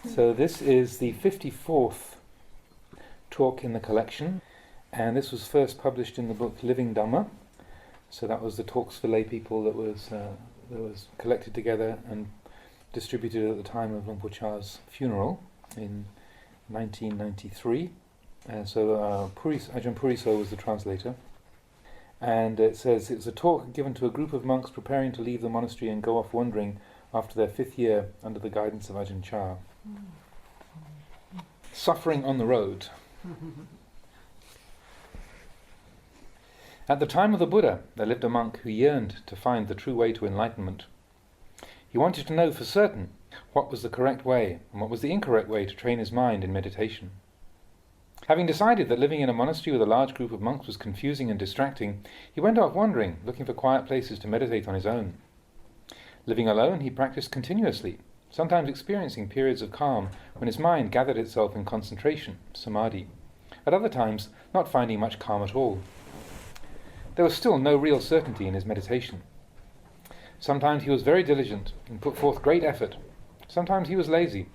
So this is the 54th talk in the collection, and this was first published in the book Living Dhamma. So that was the talks for lay people that was collected together and distributed at the time of Luang Por Chah's funeral in 1993. And so Ajahn Puriso was the translator. And it says, it was a talk given to a group of monks preparing to leave the monastery and go off wandering after their 5th year under the guidance of Ajahn Chah. Suffering on the road. At the time of the Buddha, there lived a monk who yearned to find the true way to enlightenment. He wanted to know for certain what was the correct way and what was the incorrect way to train his mind in meditation. Having decided that living in a monastery with a large group of monks was confusing and distracting, he went off wandering, looking for quiet places to meditate on his own. Living alone, he practiced continuously, sometimes experiencing periods of calm when his mind gathered itself in concentration, samadhi, at other times not finding much calm at all. There was still no real certainty in his meditation. Sometimes he was very diligent and put forth great effort. Sometimes he was lazy.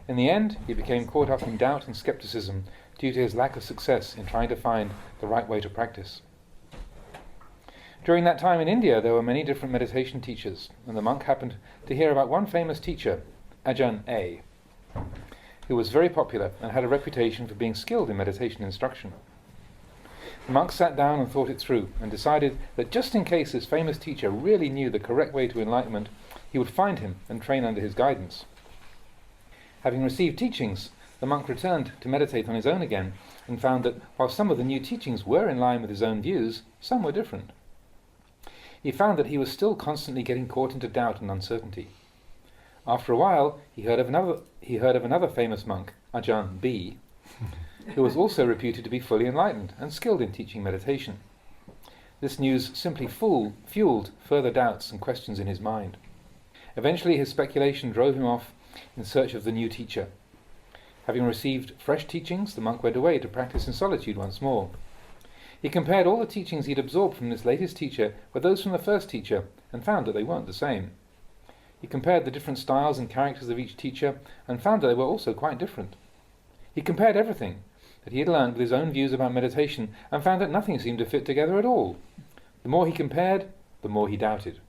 In the end, he became caught up in doubt and skepticism due to his lack of success in trying to find the right way to practice. During that time in India, there were many different meditation teachers, and the monk happened to hear about one famous teacher, Ajahn A, who was very popular and had a reputation for being skilled in meditation instruction. The monk sat down and thought it through, and decided that just in case this famous teacher really knew the correct way to enlightenment, he would find him and train under his guidance. Having received teachings, the monk returned to meditate on his own again, and found that while some of the new teachings were in line with his own views, some were different. He found that he was still constantly getting caught into doubt and uncertainty. After a while, he heard of another famous monk, Ajahn B, who was also reputed to be fully enlightened and skilled in teaching meditation. This news simply fueled further doubts and questions in his mind. Eventually his speculation drove him off in search of the new teacher. Having received fresh teachings, the monk went away to practice in solitude once more. He compared all the teachings he'd absorbed from this latest teacher with those from the first teacher, and found that they weren't the same. He compared the different styles and characters of each teacher, and found that they were also quite different. He compared everything that he had learned with his own views about meditation, and found that nothing seemed to fit together at all. The more he compared, the more he doubted.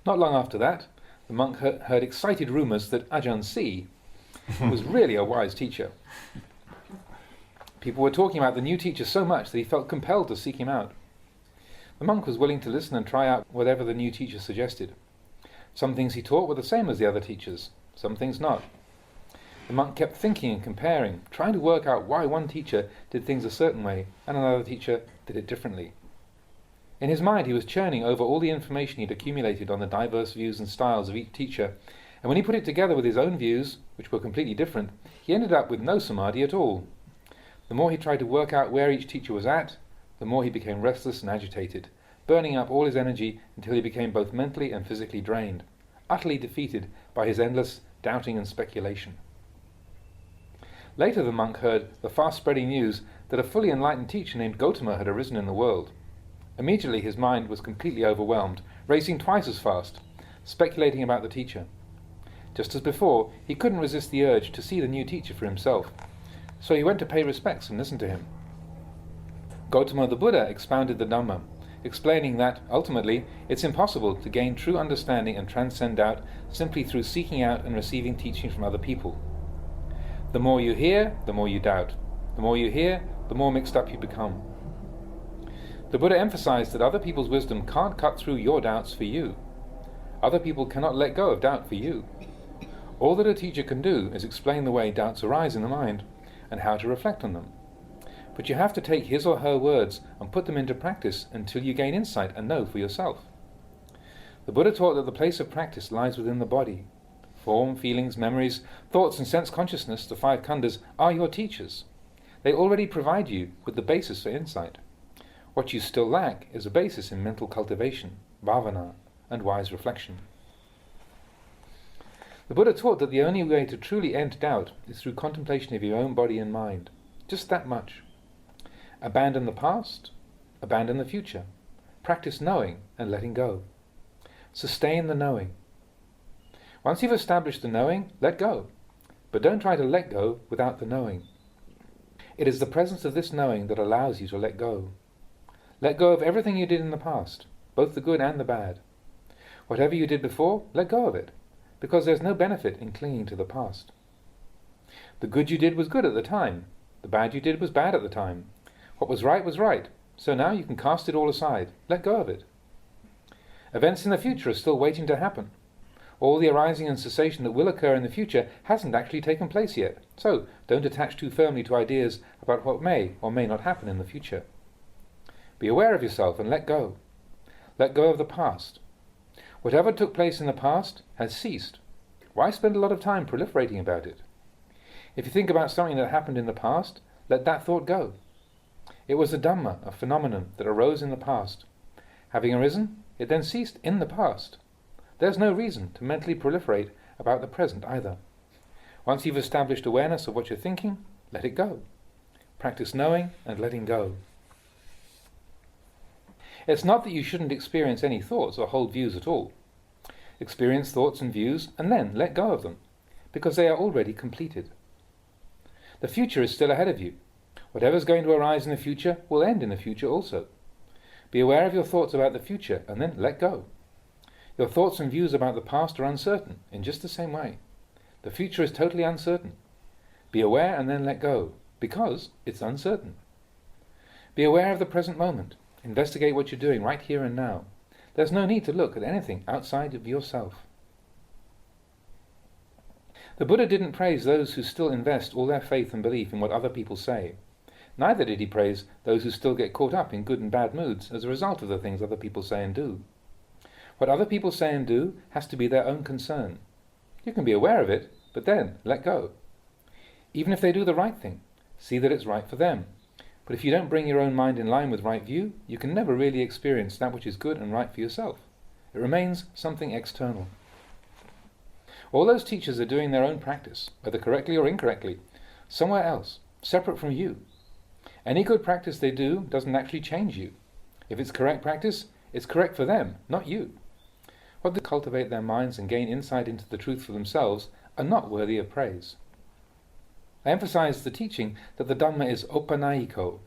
Not long after that, the monk heard excited rumours that Ajahn C was really a wise teacher. People were talking about the new teacher so much that he felt compelled to seek him out. The monk was willing to listen and try out whatever the new teacher suggested. Some things he taught were the same as the other teachers, some things not. The monk kept thinking and comparing, trying to work out why one teacher did things a certain way and another teacher did it differently. In his mind he was churning over all the information he'd accumulated on the diverse views and styles of each teacher, and when he put it together with his own views, which were completely different, he ended up with no samadhi at all. The more he tried to work out where each teacher was at, the more he became restless and agitated, burning up all his energy until he became both mentally and physically drained, utterly defeated by his endless doubting and speculation. Later the monk heard the fast-spreading news that a fully enlightened teacher named Gautama had arisen in the world. Immediately his mind was completely overwhelmed, racing twice as fast, speculating about the teacher. Just as before, he couldn't resist the urge to see the new teacher for himself, so he went to pay respects and listen to him. Gautama the Buddha expounded the Dhamma, explaining that, ultimately, it's impossible to gain true understanding and transcend doubt simply through seeking out and receiving teaching from other people. The more you hear, the more you doubt. The more you hear, the more mixed up you become. The Buddha emphasized that other people's wisdom can't cut through your doubts for you. Other people cannot let go of doubt for you. All that a teacher can do is explain the way doubts arise in the mind and how to reflect on them. But you have to take his or her words and put them into practice until you gain insight and know for yourself. The Buddha taught that the place of practice lies within the body. Form, feelings, memories, thoughts and sense consciousness, the 5 khandhas, are your teachers. They already provide you with the basis for insight. What you still lack is a basis in mental cultivation, bhavana, and wise reflection. The Buddha taught that the only way to truly end doubt is through contemplation of your own body and mind. Just that much. Abandon the past, abandon the future. Practice knowing and letting go. Sustain the knowing. Once you've established the knowing, let go but don't try to let go without the knowing. It is the presence of this knowing that allows you to let go. Let go of everything you did in the past, both the good and the bad. Whatever you did before, let go of it, because there's no benefit in clinging to the past. The good you did was good at the time. The bad you did was bad at the time. What was right, so now you can cast it all aside. Let go of it. Events in the future are still waiting to happen. All the arising and cessation that will occur in the future hasn't actually taken place yet, so don't attach too firmly to ideas about what may or may not happen in the future. Be aware of yourself and let go. Let go of the past. Whatever took place in the past has ceased. Why spend a lot of time proliferating about it? If you think about something that happened in the past, let that thought go. It was a Dhamma, a phenomenon that arose in the past. Having arisen, it then ceased in the past. There's no reason to mentally proliferate about the present either. Once you've established awareness of what you're thinking, let it go. Practice knowing and letting go. It's not that you shouldn't experience any thoughts or hold views at all. Experience thoughts and views and then let go of them, because they are already completed. The future is still ahead of you. Whatever's going to arise in the future will end in the future also. Be aware of your thoughts about the future and then let go. Your thoughts and views about the past are uncertain in just the same way. The future is totally uncertain. Be aware and then let go, because it's uncertain. Be aware of the present moment. Investigate what you're doing right here and now. There's no need to look at anything outside of yourself. The Buddha didn't praise those who still invest all their faith and belief in what other people say. Neither did he praise those who still get caught up in good and bad moods as a result of the things other people say and do. What other people say and do has to be their own concern. You can be aware of it, but then let go. Even if they do the right thing, see that it's right for them. But if you don't bring your own mind in line with right view, you can never really experience that which is good and right for yourself. It remains something external. All those teachers are doing their own practice, whether correctly or incorrectly, somewhere else, separate from you. Any good practice they do doesn't actually change you. If it's correct practice, it's correct for them, not you. What they cultivate their minds and gain insight into the truth for themselves are not worthy of praise. I emphasize the teaching that the Dhamma is opanayiko,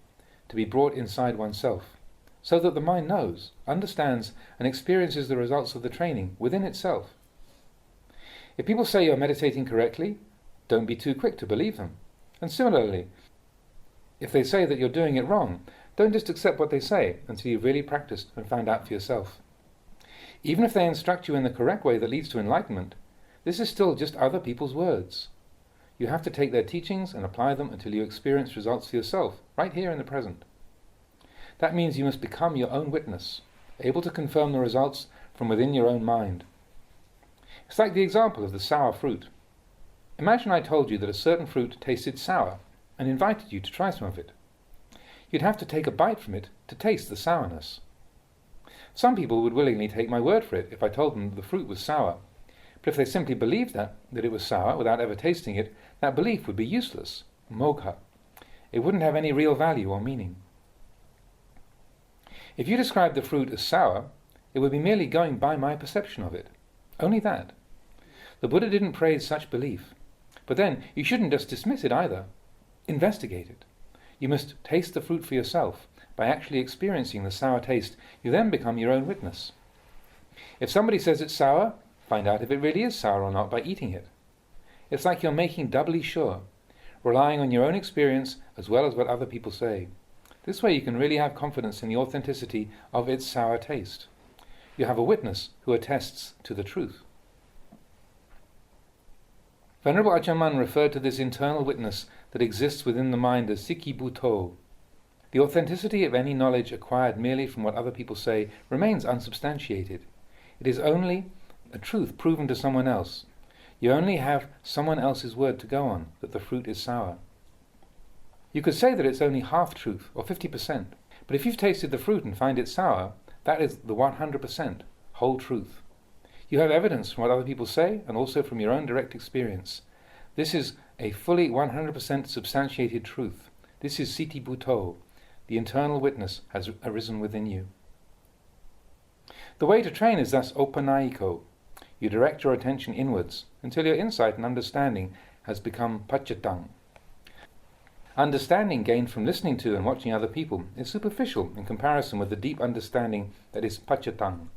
to be brought inside oneself, so that the mind knows, understands, and experiences the results of the training within itself. If people say you're meditating correctly, don't be too quick to believe them. And similarly, if they say that you're doing it wrong, don't just accept what they say until you've really practiced and found out for yourself. Even if they instruct you in the correct way that leads to enlightenment, this is still just other people's words. You have to take their teachings and apply them until you experience results for yourself, right here in the present. That means you must become your own witness, able to confirm the results from within your own mind. It's like the example of the sour fruit. Imagine I told you that a certain fruit tasted sour and invited you to try some of it. You'd have to take a bite from it to taste the sourness. Some people would willingly take my word for it if I told them that the fruit was sour. But if they simply believed that it was sour without ever tasting it, that belief would be useless, mogha. It wouldn't have any real value or meaning. If you described the fruit as sour, it would be merely going by my perception of it. Only that. The Buddha didn't praise such belief. But then, you shouldn't just dismiss it either. Investigate it. You must taste the fruit for yourself. By actually experiencing the sour taste, you then become your own witness. If somebody says it's sour, find out if it really is sour or not by eating it. It's like you're making doubly sure, relying on your own experience as well as what other people say. This way you can really have confidence in the authenticity of its sour taste. You have a witness who attests to the truth. Venerable Ajahn Mun referred to this internal witness that exists within the mind as Ch54. The authenticity of any knowledge acquired merely from what other people say remains unsubstantiated. It is only a truth proven to someone else. You only have someone else's word to go on, that the fruit is sour. You could say that it's only half-truth, or 50%, but if you've tasted the fruit and find it sour, that is the 100%, whole truth. You have evidence from what other people say, and also from your own direct experience. This is a fully 100% substantiated truth. This is Ch54. The internal witness has arisen within you. The way to train is thus opanayiko. You direct your attention inwards until your insight and understanding has become pachatang. Understanding gained from listening to and watching other people is superficial in comparison with the deep understanding that is pachatang.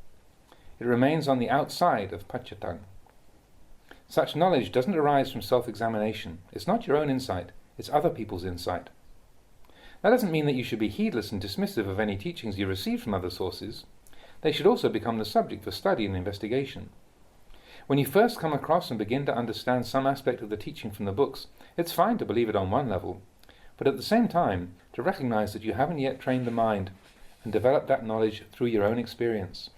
It remains on the outside of pachatang. Such knowledge doesn't arise from self-examination. It's not your own insight, it's other people's insight. That doesn't mean that you should be heedless and dismissive of any teachings you receive from other sources. They should also become the subject for study and investigation. When you first come across and begin to understand some aspect of the teaching from the books, it's fine to believe it on one level, but at the same time to recognize that you haven't yet trained the mind and developed that knowledge through your own experience.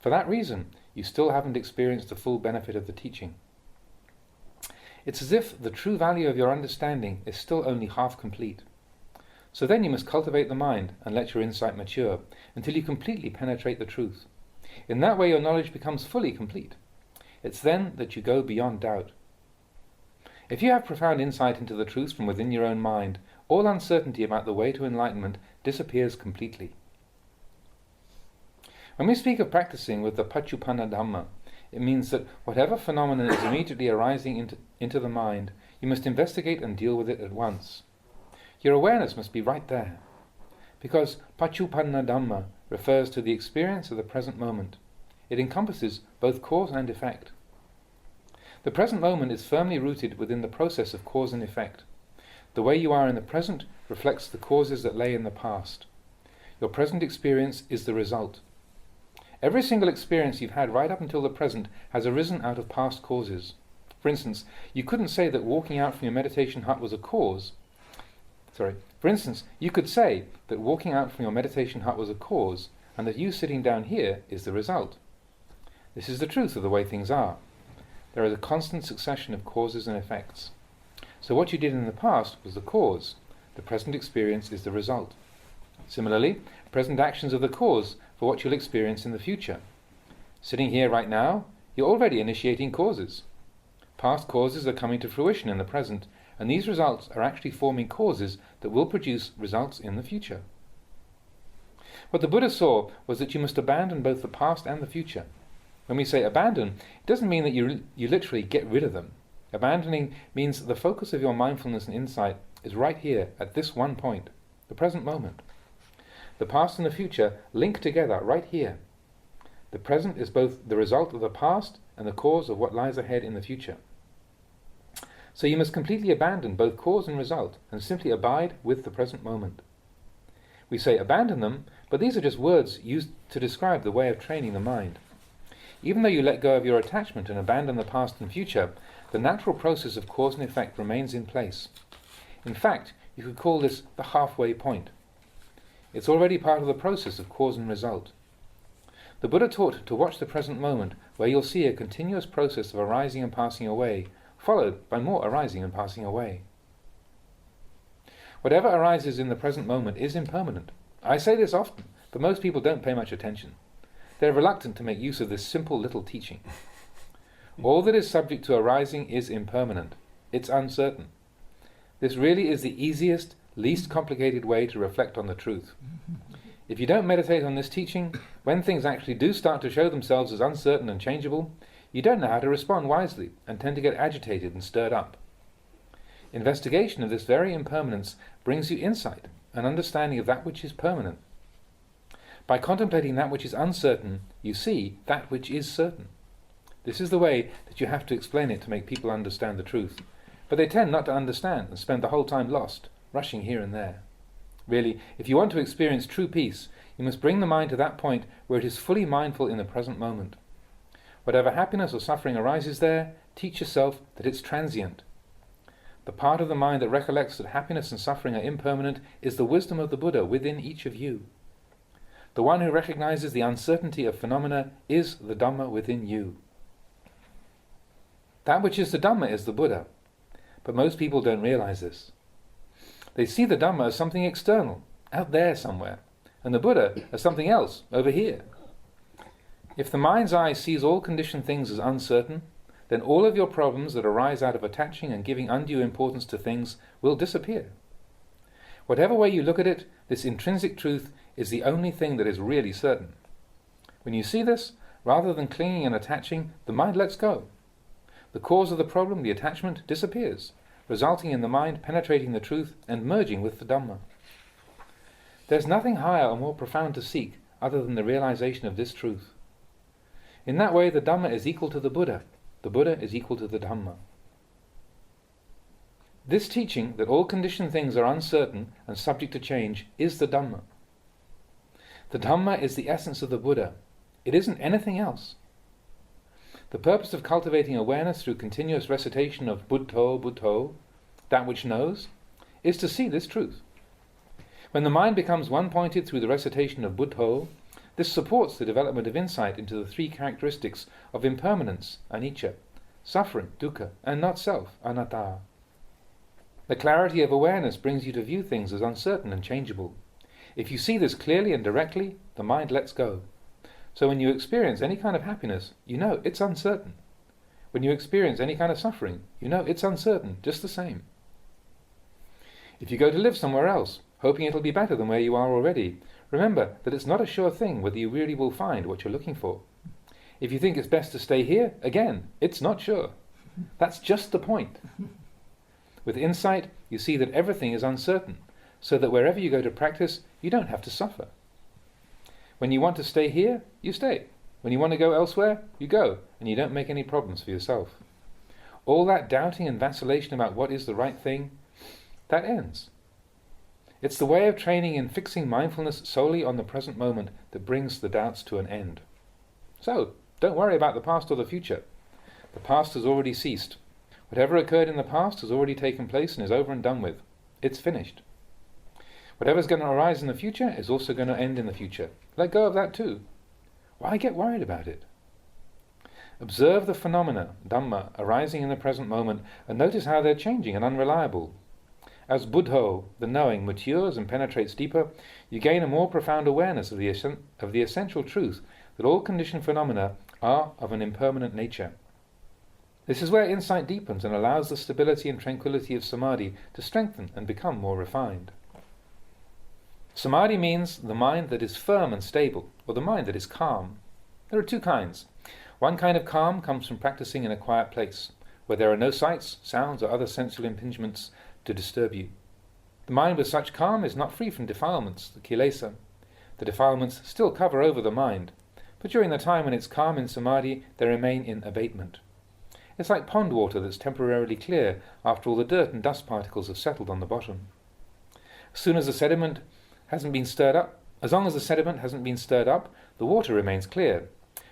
For that reason, you still haven't experienced the full benefit of the teaching. It's as if the true value of your understanding is still only half complete. So then you must cultivate the mind and let your insight mature until you completely penetrate the truth. In that way your knowledge becomes fully complete. It's then that you go beyond doubt. If you have profound insight into the truth from within your own mind, all uncertainty about the way to enlightenment disappears completely. When we speak of practicing with the Paccuppanna Dhamma, it means that whatever phenomenon is immediately arising into the mind, you must investigate and deal with it at once. Your awareness must be right there, because Paccuppanna Dhamma refers to the experience of the present moment. It encompasses both cause and effect. The present moment is firmly rooted within the process of cause and effect. The way you are in the present reflects the causes that lay in the past. Your present experience is the result. Every single experience you've had right up until the present has arisen out of past causes. For instance, you couldn't say that walking out from your meditation hut was a cause. For instance, you could say that walking out from your meditation hut was a cause, and that you sitting down here is the result. This is the truth of the way things are. There is a constant succession of causes and effects. So what you did in the past was the cause. The present experience is the result. Similarly, present actions are the cause for what you'll experience in the future. Sitting here right now, you're already initiating causes. Past causes are coming to fruition in the present, and these results are actually forming causes that will produce results in the future. What the Buddha saw was that you must abandon both the past and the future. When we say abandon, it doesn't mean that you literally get rid of them. Abandoning means that the focus of your mindfulness and insight is right here, at this one point, the present moment. The past and the future link together right here. The present is both the result of the past and the cause of what lies ahead in the future. So you must completely abandon both cause and result and simply abide with the present moment. We say abandon them, but these are just words used to describe the way of training the mind. Even though you let go of your attachment and abandon the past and future, the natural process of cause and effect remains in place. In fact, you could call this the halfway point. It's already part of the process of cause and result. The Buddha taught to watch the present moment, where you'll see a continuous process of arising and passing away, followed by more arising and passing away. Whatever arises in the present moment is impermanent. I say this often, but most people don't pay much attention. They're reluctant to make use of this simple little teaching. All that is subject to arising is impermanent. It's uncertain. This really is the easiest, least complicated way to reflect on the truth. If you don't meditate on this teaching, when things actually do start to show themselves as uncertain and changeable, you don't know how to respond wisely and tend to get agitated and stirred up. Investigation of this very impermanence brings you insight, an understanding of that which is permanent. By contemplating that which is uncertain, you see that which is certain. This is the way that you have to explain it to make people understand the truth. But they tend not to understand and spend the whole time lost, rushing here and there. Really, if you want to experience true peace, you must bring the mind to that point where it is fully mindful in the present moment. Whatever happiness or suffering arises there, teach yourself that it's transient. The part of the mind that recollects that happiness and suffering are impermanent is the wisdom of the Buddha within each of you. The one who recognizes the uncertainty of phenomena is the Dhamma within you. That which is the Dhamma is the Buddha, but most people don't realize this. They see the Dhamma as something external, out there somewhere, and the Buddha as something else, over here. If the mind's eye sees all conditioned things as uncertain, then all of your problems that arise out of attaching and giving undue importance to things will disappear. Whatever way you look at it, this intrinsic truth is the only thing that is really certain. When you see this, rather than clinging and attaching, the mind lets go. the cause of the problem, the attachment, disappears, resulting in the mind penetrating the truth and merging with the Dhamma. There's nothing higher or more profound to seek other than the realization of this truth. In that way, the Dhamma is equal to the Buddha is equal to the Dhamma. This teaching that all conditioned things are uncertain and subject to change is the Dhamma. The Dhamma is the essence of the Buddha. It isn't anything else. The purpose of cultivating awareness through continuous recitation of Buddho, Buddho, that which knows, is to see this truth. When the mind becomes one-pointed through the recitation of Buddho, this supports the development of insight into the three characteristics of impermanence, anicca, suffering, dukkha, and not self, anatta. The clarity of awareness brings you to view things as uncertain and changeable. If you see this clearly and directly, the mind lets go. So when you experience any kind of happiness, you know it's uncertain. When you experience any kind of suffering, you know it's uncertain, just the same. If you go to live somewhere else, hoping it'll be better than where you are already, remember that it's not a sure thing whether you really will find what you're looking for. If you think it's best to stay here, again, it's not sure. That's just the point. With insight, you see that everything is uncertain, so that wherever you go to practice, you don't have to suffer. When you want to stay here, you stay. When you want to go elsewhere, you go, and you don't make any problems for yourself. All that doubting and vacillation about what is the right thing, that ends. It's the way of training in fixing mindfulness solely on the present moment that brings the doubts to an end. So, don't worry about the past or the future. The past has already ceased. Whatever occurred in the past has already taken place and is over and done with. It's finished. Whatever's going to arise in the future is also going to end in the future. Let go of that too. Why get worried about it? Observe the phenomena, Dhamma, arising in the present moment and notice how they're changing and unreliable. As Buddho, the knowing, matures and penetrates deeper, you gain a more profound awareness of the essential truth that all conditioned phenomena are of an impermanent nature. This is where insight deepens and allows the stability and tranquility of samadhi to strengthen and become more refined. Samadhi means the mind that is firm and stable, or the mind that is calm. There are two kinds. One kind of calm comes from practicing in a quiet place, where there are no sights, sounds, or other sensual impingements to disturb you. The mind with such calm is not free from defilements, the kilesa. The defilements still cover over the mind, but during the time when it's calm in samadhi, they remain in abatement. It's like pond water that's temporarily clear after all the dirt and dust particles have settled on the bottom. As long as the sediment hasn't been stirred up, the water remains clear.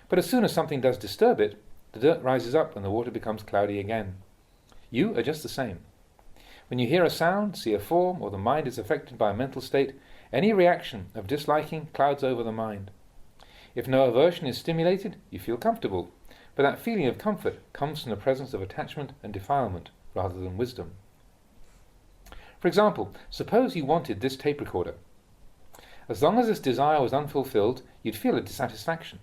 But as soon as something does disturb it, the dirt rises up and the water becomes cloudy again. You are just the same. When you hear a sound, see a form, or the mind is affected by a mental state, any reaction of disliking clouds over the mind. If no aversion is stimulated, you feel comfortable, but that feeling of comfort comes from the presence of attachment and defilement rather than wisdom. For example, suppose you wanted this tape recorder. As long as this desire was unfulfilled, you'd feel a dissatisfaction.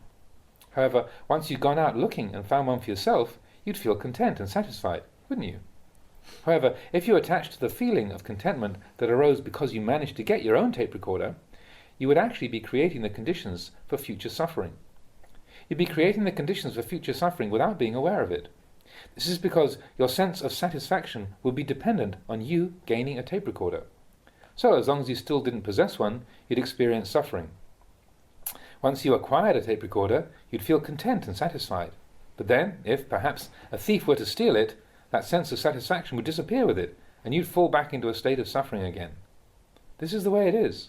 However, once you'd gone out looking and found one for yourself, you'd feel content and satisfied, wouldn't you? However, if you attached to the feeling of contentment that arose because you managed to get your own tape recorder, you would actually be creating the conditions for future suffering. You'd be creating the conditions for future suffering without being aware of it. This is because your sense of satisfaction would be dependent on you gaining a tape recorder. So as long as you still didn't possess one, you'd experience suffering. Once you acquired a tape recorder, you'd feel content and satisfied. But then, if perhaps a thief were to steal it, that sense of satisfaction would disappear with it, and you'd fall back into a state of suffering again. This is the way it is.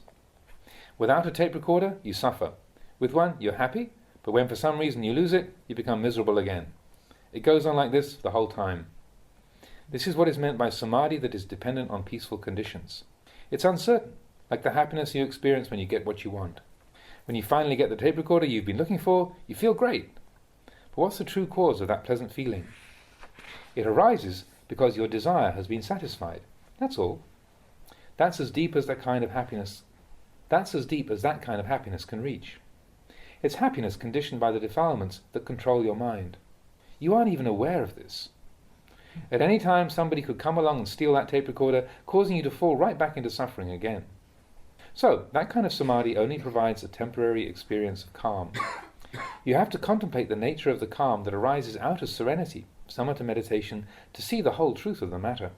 Without a tape recorder, you suffer. With one, you're happy, but when for some reason you lose it, you become miserable again. It goes on like this the whole time. This is what is meant by samadhi that is dependent on peaceful conditions. It's uncertain, like the happiness you experience when you get what you want. When you finally get the tape recorder you've been looking for, you feel great. But what's the true cause of that pleasant feeling? It arises because your desire has been satisfied. That's all. That's as deep as that kind of happiness can reach. It's happiness conditioned by the defilements that control your mind. You aren't even aware of this. At any time somebody could come along and steal that tape recorder, causing you to fall right back into suffering again. So, that kind of samadhi only provides a temporary experience of calm. You have to contemplate the nature of the calm that arises out of serenity, samatha meditation to see the whole truth of the matter.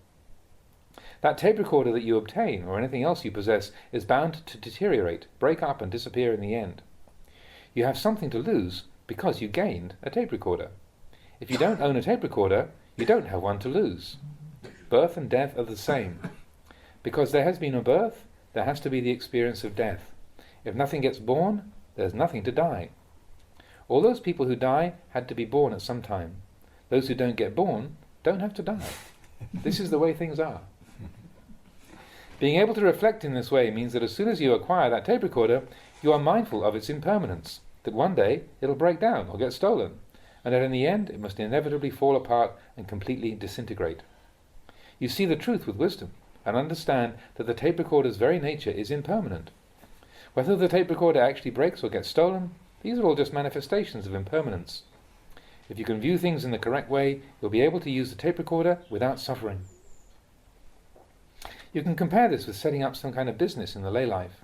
That tape recorder that you obtain, or anything else you possess, is bound to deteriorate, break up and disappear in the end. You have something to lose because you gained a tape recorder. If you don't own a tape recorder, you don't have one to lose. Birth and death are the same. Because there has been a birth, there has to be the experience of death. If nothing gets born, there's nothing to die. All those people who die had to be born at some time. Those who don't get born don't have to die. This is the way things are. Being able to reflect in this way means that as soon as you acquire that tape recorder, you are mindful of its impermanence, that one day it'll break down or get stolen, and that in the end it must inevitably fall apart and completely disintegrate. You see the truth with wisdom, and understand that the tape recorder's very nature is impermanent. Whether the tape recorder actually breaks or gets stolen, these are all just manifestations of impermanence. If you can view things in the correct way, you'll be able to use the tape recorder without suffering. You can compare this with setting up some kind of business in the lay life.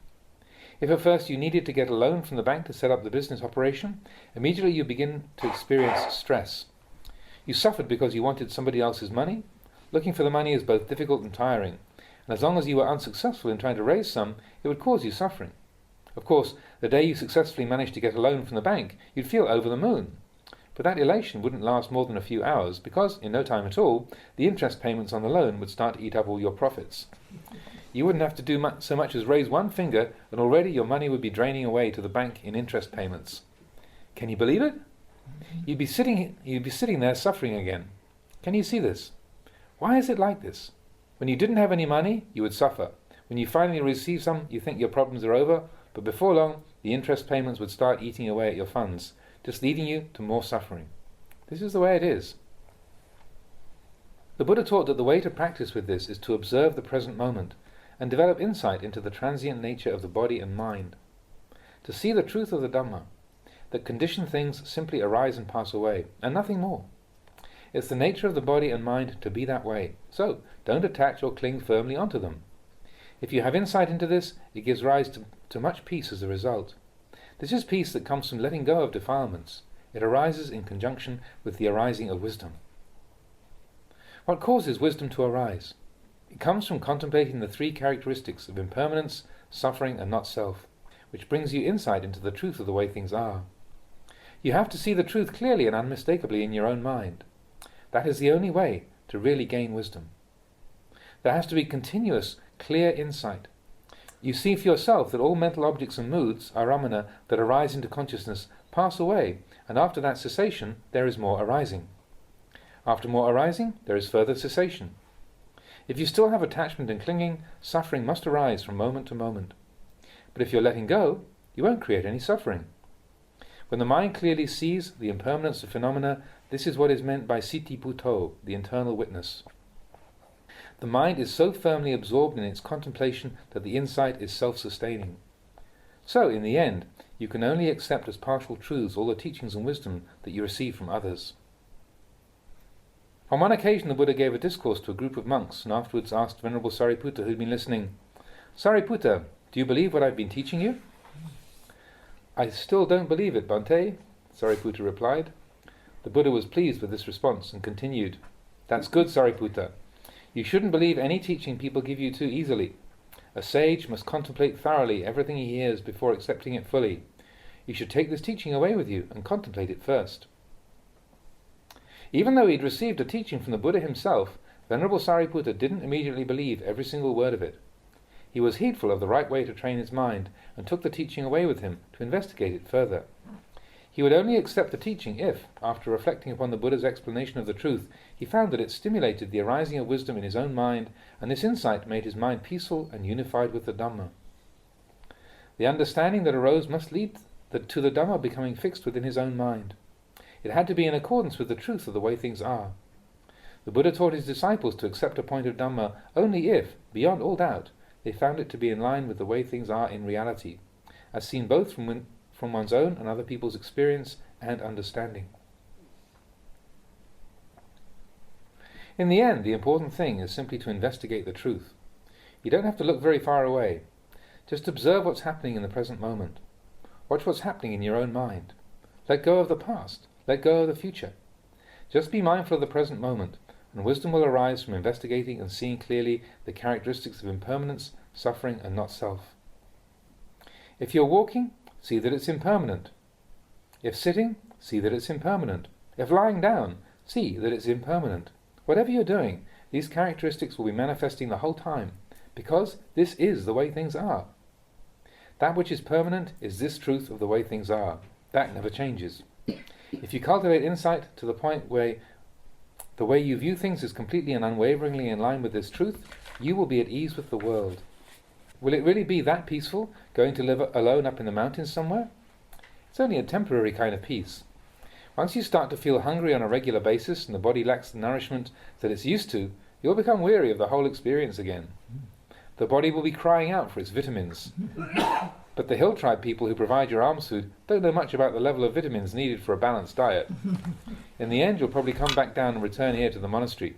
If at first you needed to get a loan from the bank to set up the business operation, immediately you begin to experience stress. You suffered because you wanted somebody else's money. Looking for the money is both difficult and tiring, and as long as you were unsuccessful in trying to raise some, it would cause you suffering. Of course, the day you successfully managed to get a loan from the bank, you'd feel over the moon. But that elation wouldn't last more than a few hours, because, in no time at all, the interest payments on the loan would start to eat up all your profits. You wouldn't have to do so much as raise one finger, and already your money would be draining away to the bank in interest payments. Can you believe it? You'd be sitting there suffering again. Can you see this? Why is it like this? When you didn't have any money, you would suffer. When you finally receive some, you think your problems are over, but before long, the interest payments would start eating away at your funds, just leading you to more suffering. This is the way it is. The Buddha taught that the way to practice with this is to observe the present moment and develop insight into the transient nature of the body and mind. To see the truth of the Dhamma, that conditioned things simply arise and pass away, and nothing more. It's the nature of the body and mind to be that way, so don't attach or cling firmly onto them. If you have insight into this, it gives rise to much peace as a result. This is peace that comes from letting go of defilements. It arises in conjunction with the arising of wisdom. What causes wisdom to arise? It comes from contemplating the three characteristics of impermanence, suffering, and not-self, which brings you insight into the truth of the way things are. You have to see the truth clearly and unmistakably in your own mind. That is the only way to really gain wisdom. There has to be continuous, clear insight. You see for yourself that all mental objects and moods, aramana, that arise into consciousness pass away, and after that cessation there is more arising. After more arising, there is further cessation. If you still have attachment and clinging, suffering must arise from moment to moment. But if you're letting go, you won't create any suffering. When the mind clearly sees the impermanence of phenomena, this is what is meant by Ch54, the internal witness. The mind is so firmly absorbed in its contemplation that the insight is self-sustaining. So, in the end, you can only accept as partial truths all the teachings and wisdom that you receive from others. On one occasion the Buddha gave a discourse to a group of monks and afterwards asked Venerable Sariputta, who had been listening, "Sariputta, do you believe what I've been teaching you?" "I still don't believe it, Bhante," Sariputta replied. The Buddha was pleased with this response and continued, "That's good, Sariputta. You shouldn't believe any teaching people give you too easily. A sage must contemplate thoroughly everything he hears before accepting it fully. You should take this teaching away with you and contemplate it first." Even though he had received a teaching from the Buddha himself, Venerable Sariputta didn't immediately believe every single word of it. He was heedful of the right way to train his mind and took the teaching away with him to investigate it further. He would only accept the teaching if, after reflecting upon the Buddha's explanation of the truth, he found that it stimulated the arising of wisdom in his own mind, and this insight made his mind peaceful and unified with the Dhamma. The understanding that arose must lead to the Dhamma becoming fixed within his own mind. It had to be in accordance with the truth of the way things are. The Buddha taught his disciples to accept a point of Dhamma only if, beyond all doubt, they found it to be in line with the way things are in reality, as seen both from one's own and other people's experience and understanding. In the end, the important thing is simply to investigate the truth. You don't have to look very far away. Just observe what's happening in the present moment. Watch what's happening in your own mind. Let go of the past. Let go of the future. Just be mindful of the present moment, and wisdom will arise from investigating and seeing clearly the characteristics of impermanence, suffering, and not self. If you're walking, see that it's impermanent. If sitting, see that it's impermanent. If lying down, see that it's impermanent. Whatever you're doing, these characteristics will be manifesting the whole time, because this is the way things are. That which is permanent is this truth of the way things are. That never changes. If you cultivate insight to the point where the way you view things is completely and unwaveringly in line with this truth, you will be at ease with the world. Will it really be that peaceful, going to live alone up in the mountains somewhere? It's only a temporary kind of peace. Once you start to feel hungry on a regular basis and the body lacks the nourishment that it's used to, you'll become weary of the whole experience again. The body will be crying out for its vitamins. But the hill tribe people who provide your alms food don't know much about the level of vitamins needed for a balanced diet. In the end, you'll probably come back down and return here to the monastery.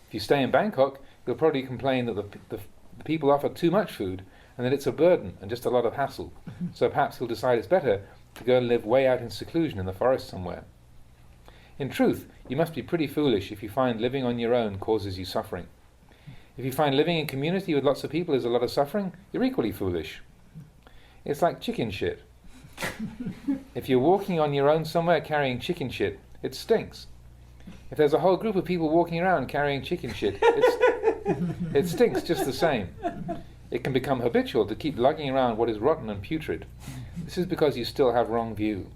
If you stay in Bangkok, you'll probably complain that the people offer too much food and that it's a burden and just a lot of hassle. So perhaps you'll decide it's better to go and live way out in seclusion in the forest somewhere. In truth, you must be pretty foolish if you find living on your own causes you suffering. If you find living in community with lots of people is a lot of suffering, you're equally foolish. It's like chicken shit. If you're walking on your own somewhere carrying chicken shit, it stinks. If there's a whole group of people walking around carrying chicken shit, it stinks just the same. It can become habitual to keep lugging around what is rotten and putrid. This is because you still have wrong view.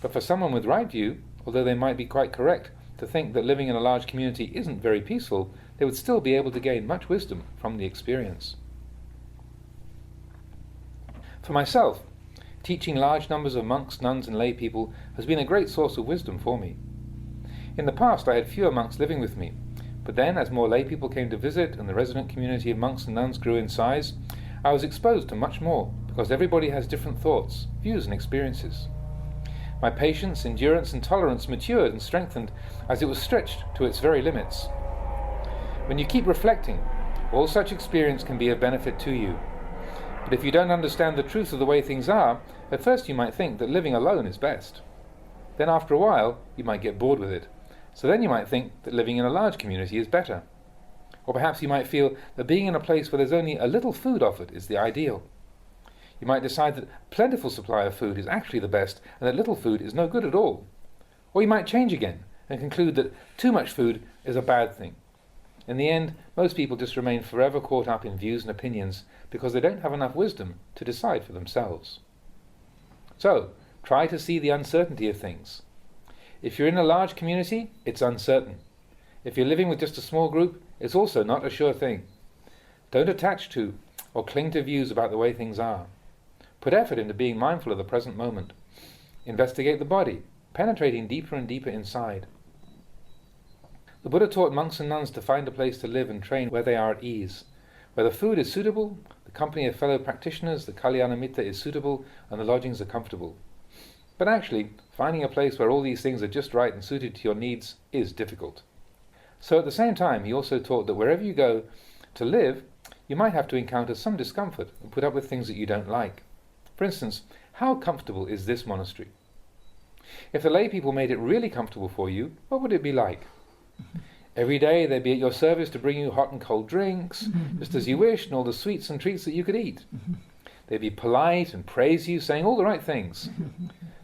But for someone with right view, although they might be quite correct to think that living in a large community isn't very peaceful, they would still be able to gain much wisdom from the experience. For myself, teaching large numbers of monks, nuns, and lay people has been a great source of wisdom for me. In the past I had fewer monks living with me, but then as more lay people came to visit and the resident community of monks and nuns grew in size, I was exposed to much more, because everybody has different thoughts, views, and experiences. My patience, endurance, and tolerance matured and strengthened as it was stretched to its very limits. When you keep reflecting, all such experience can be of benefit to you. But if you don't understand the truth of the way things are, at first you might think that living alone is best. Then after a while, you might get bored with it. So then you might think that living in a large community is better. Or perhaps you might feel that being in a place where there's only a little food offered is the ideal. You might decide that a plentiful supply of food is actually the best and that little food is no good at all. Or you might change again and conclude that too much food is a bad thing. In the end, most people just remain forever caught up in views and opinions because they don't have enough wisdom to decide for themselves. So, try to see the uncertainty of things. If you're in a large community, it's uncertain. If you're living with just a small group, it's also not a sure thing. Don't attach to or cling to views about the way things are. Put effort into being mindful of the present moment. Investigate the body, penetrating deeper and deeper inside. The Buddha taught monks and nuns to find a place to live and train where they are at ease, where the food is suitable, the company of fellow practitioners, the Kalyanamitta is suitable, and the lodgings are comfortable. But actually, finding a place where all these things are just right and suited to your needs is difficult. So at the same time, he also taught that wherever you go to live, you might have to encounter some discomfort and put up with things that you don't like. For instance, how comfortable is this monastery? If the lay people made it really comfortable for you, what would it be like? Every day they'd be at your service to bring you hot and cold drinks, just as you wished, and all the sweets and treats that you could eat. They'd be polite and praise you, saying all the right things.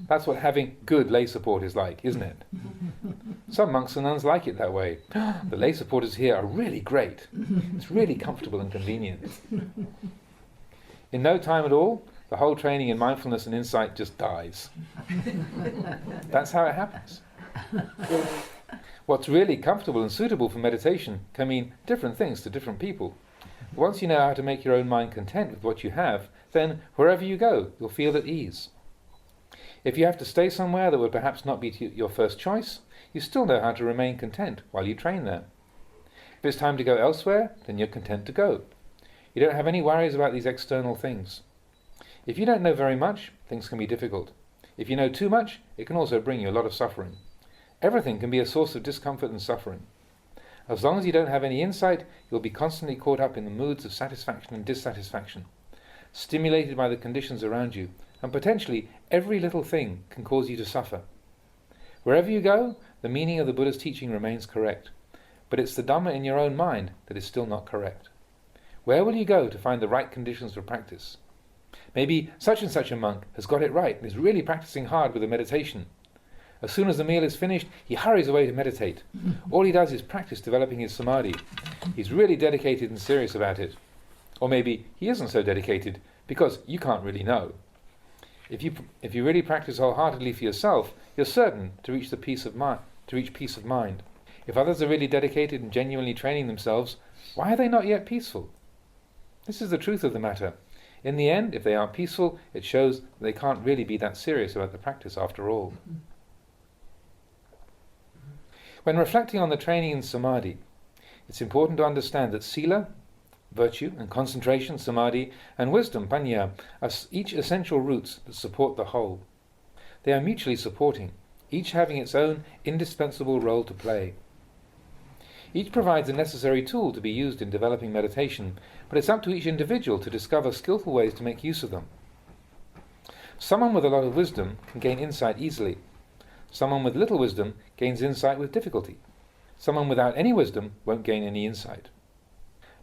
That's what having good lay support is like, isn't it? Some monks and nuns like it that way. The lay supporters here are really great. It's really comfortable and convenient. In no time at all, the whole training in mindfulness and insight just dies. That's how it happens. What's really comfortable and suitable for meditation can mean different things to different people. But once you know how to make your own mind content with what you have, then wherever you go, you'll feel at ease. If you have to stay somewhere that would perhaps not be your first choice, you still know how to remain content while you train there. If it's time to go elsewhere, then you're content to go. You don't have any worries about these external things. If you don't know very much, things can be difficult. If you know too much, it can also bring you a lot of suffering. Everything can be a source of discomfort and suffering. As long as you don't have any insight, you'll be constantly caught up in the moods of satisfaction and dissatisfaction, stimulated by the conditions around you, and potentially every little thing can cause you to suffer. Wherever you go, the meaning of the Buddha's teaching remains correct, but it's the Dhamma in your own mind that is still not correct. Where will you go to find the right conditions for practice? Maybe such and such a monk has got it right and is really practicing hard with the meditation. As soon as the meal is finished, he hurries away to meditate. All he does is practice developing his samadhi. He's really dedicated and serious about it. Or maybe he isn't so dedicated, because you can't really know. If you really practice wholeheartedly for yourself, you're certain to reach peace of mind. If others are really dedicated and genuinely training themselves, why are they not yet peaceful? This is the truth of the matter. In the end, if they aren't peaceful, it shows that they can't really be that serious about the practice after all. When reflecting on the training in samadhi, it's important to understand that sila, virtue, and concentration, samadhi, and wisdom, panya, are each essential roots that support the whole. They are mutually supporting, each having its own indispensable role to play. Each provides a necessary tool to be used in developing meditation, but it's up to each individual to discover skillful ways to make use of them. Someone with a lot of wisdom can gain insight easily. Someone with little wisdom gains insight with difficulty. Someone without any wisdom won't gain any insight.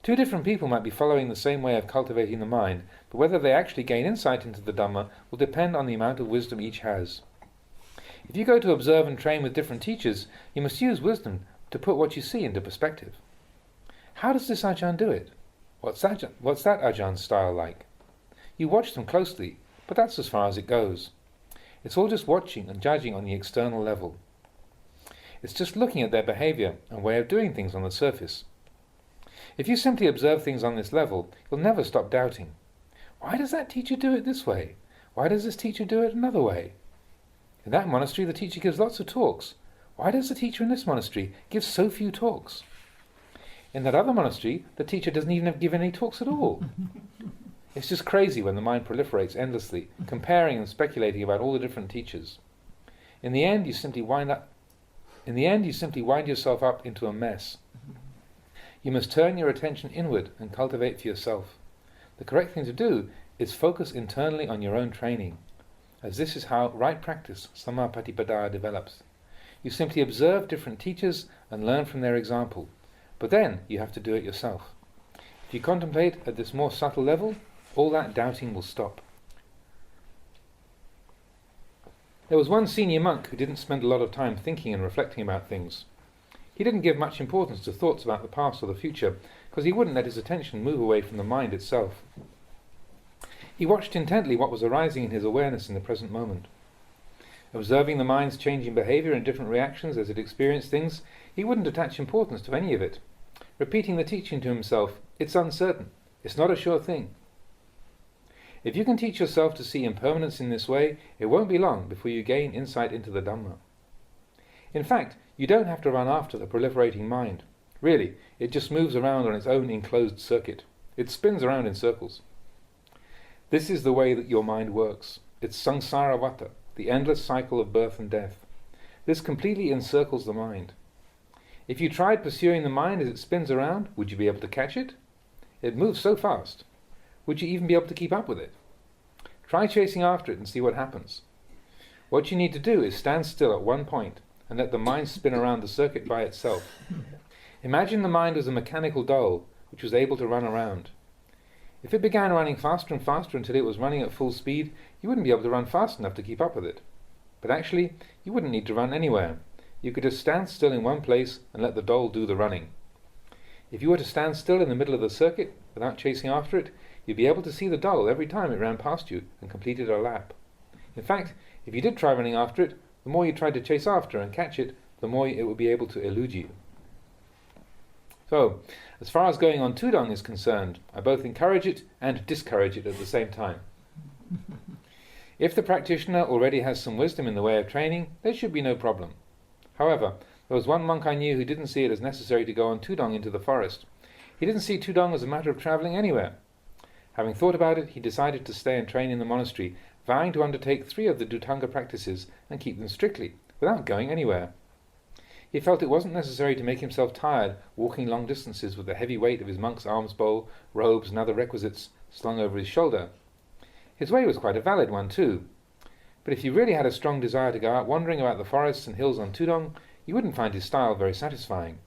Two different people might be following the same way of cultivating the mind, but whether they actually gain insight into the Dhamma will depend on the amount of wisdom each has. If you go to observe and train with different teachers, you must use wisdom to put what you see into perspective. How does this Ajahn do it? What's that Ajahn style like? You watch them closely, but that's as far as it goes. It's all just watching and judging on the external level. It's just looking at their behavior and way of doing things on the surface. If you simply observe things on this level, you'll never stop doubting. Why does that teacher do it this way? Why does this teacher do it another way? In that monastery, the teacher gives lots of talks. Why does the teacher in this monastery give so few talks? In that other monastery, the teacher doesn't even give any talks at all. It's just crazy when the mind proliferates endlessly, comparing and speculating about all the different teachers. In the end, you simply wind yourself up into a mess. You must turn your attention inward and cultivate for yourself. The correct thing to do is focus internally on your own training, as this is how right practice, samapatipada, develops. You simply observe different teachers and learn from their example, but then you have to do it yourself. If you contemplate at this more subtle level, all that doubting will stop. There was one senior monk who didn't spend a lot of time thinking and reflecting about things. He didn't give much importance to thoughts about the past or the future, because he wouldn't let his attention move away from the mind itself. He watched intently what was arising in his awareness in the present moment. Observing the mind's changing behavior and different reactions as it experienced things, he wouldn't attach importance to any of it, repeating the teaching to himself, "It's uncertain, it's not a sure thing." If you can teach yourself to see impermanence in this way, it won't be long before you gain insight into the Dhamma. In fact, you don't have to run after the proliferating mind. Really, it just moves around on its own enclosed circuit. It spins around in circles. This is the way that your mind works. It's samsara vata, the endless cycle of birth and death. This completely encircles the mind. If you tried pursuing the mind as it spins around, would you be able to catch it? It moves so fast. Would you even be able to keep up with it? Try chasing after it and see what happens. What you need to do is stand still at one point and let the mind spin around the circuit by itself. Imagine the mind was a mechanical doll which was able to run around. If it began running faster and faster until it was running at full speed, you wouldn't be able to run fast enough to keep up with it. But actually, you wouldn't need to run anywhere. You could just stand still in one place and let the doll do the running. If you were to stand still in the middle of the circuit without chasing after it, you'd be able to see the doll every time it ran past you and completed a lap. In fact, if you did try running after it, the more you tried to chase after and catch it, the more it would be able to elude you. So, as far as going on tudong is concerned, I both encourage it and discourage it at the same time. If the practitioner already has some wisdom in the way of training, there should be no problem. However, there was one monk I knew who didn't see it as necessary to go on tudong into the forest. He didn't see tudong as a matter of travelling anywhere. Having thought about it, he decided to stay and train in the monastery, vowing to undertake 3 of the Dhutanga practices and keep them strictly, without going anywhere. He felt it wasn't necessary to make himself tired walking long distances with the heavy weight of his monk's alms bowl, robes and other requisites slung over his shoulder. His way was quite a valid one too. But if you really had a strong desire to go out wandering about the forests and hills on Tudong, you wouldn't find his style very satisfying.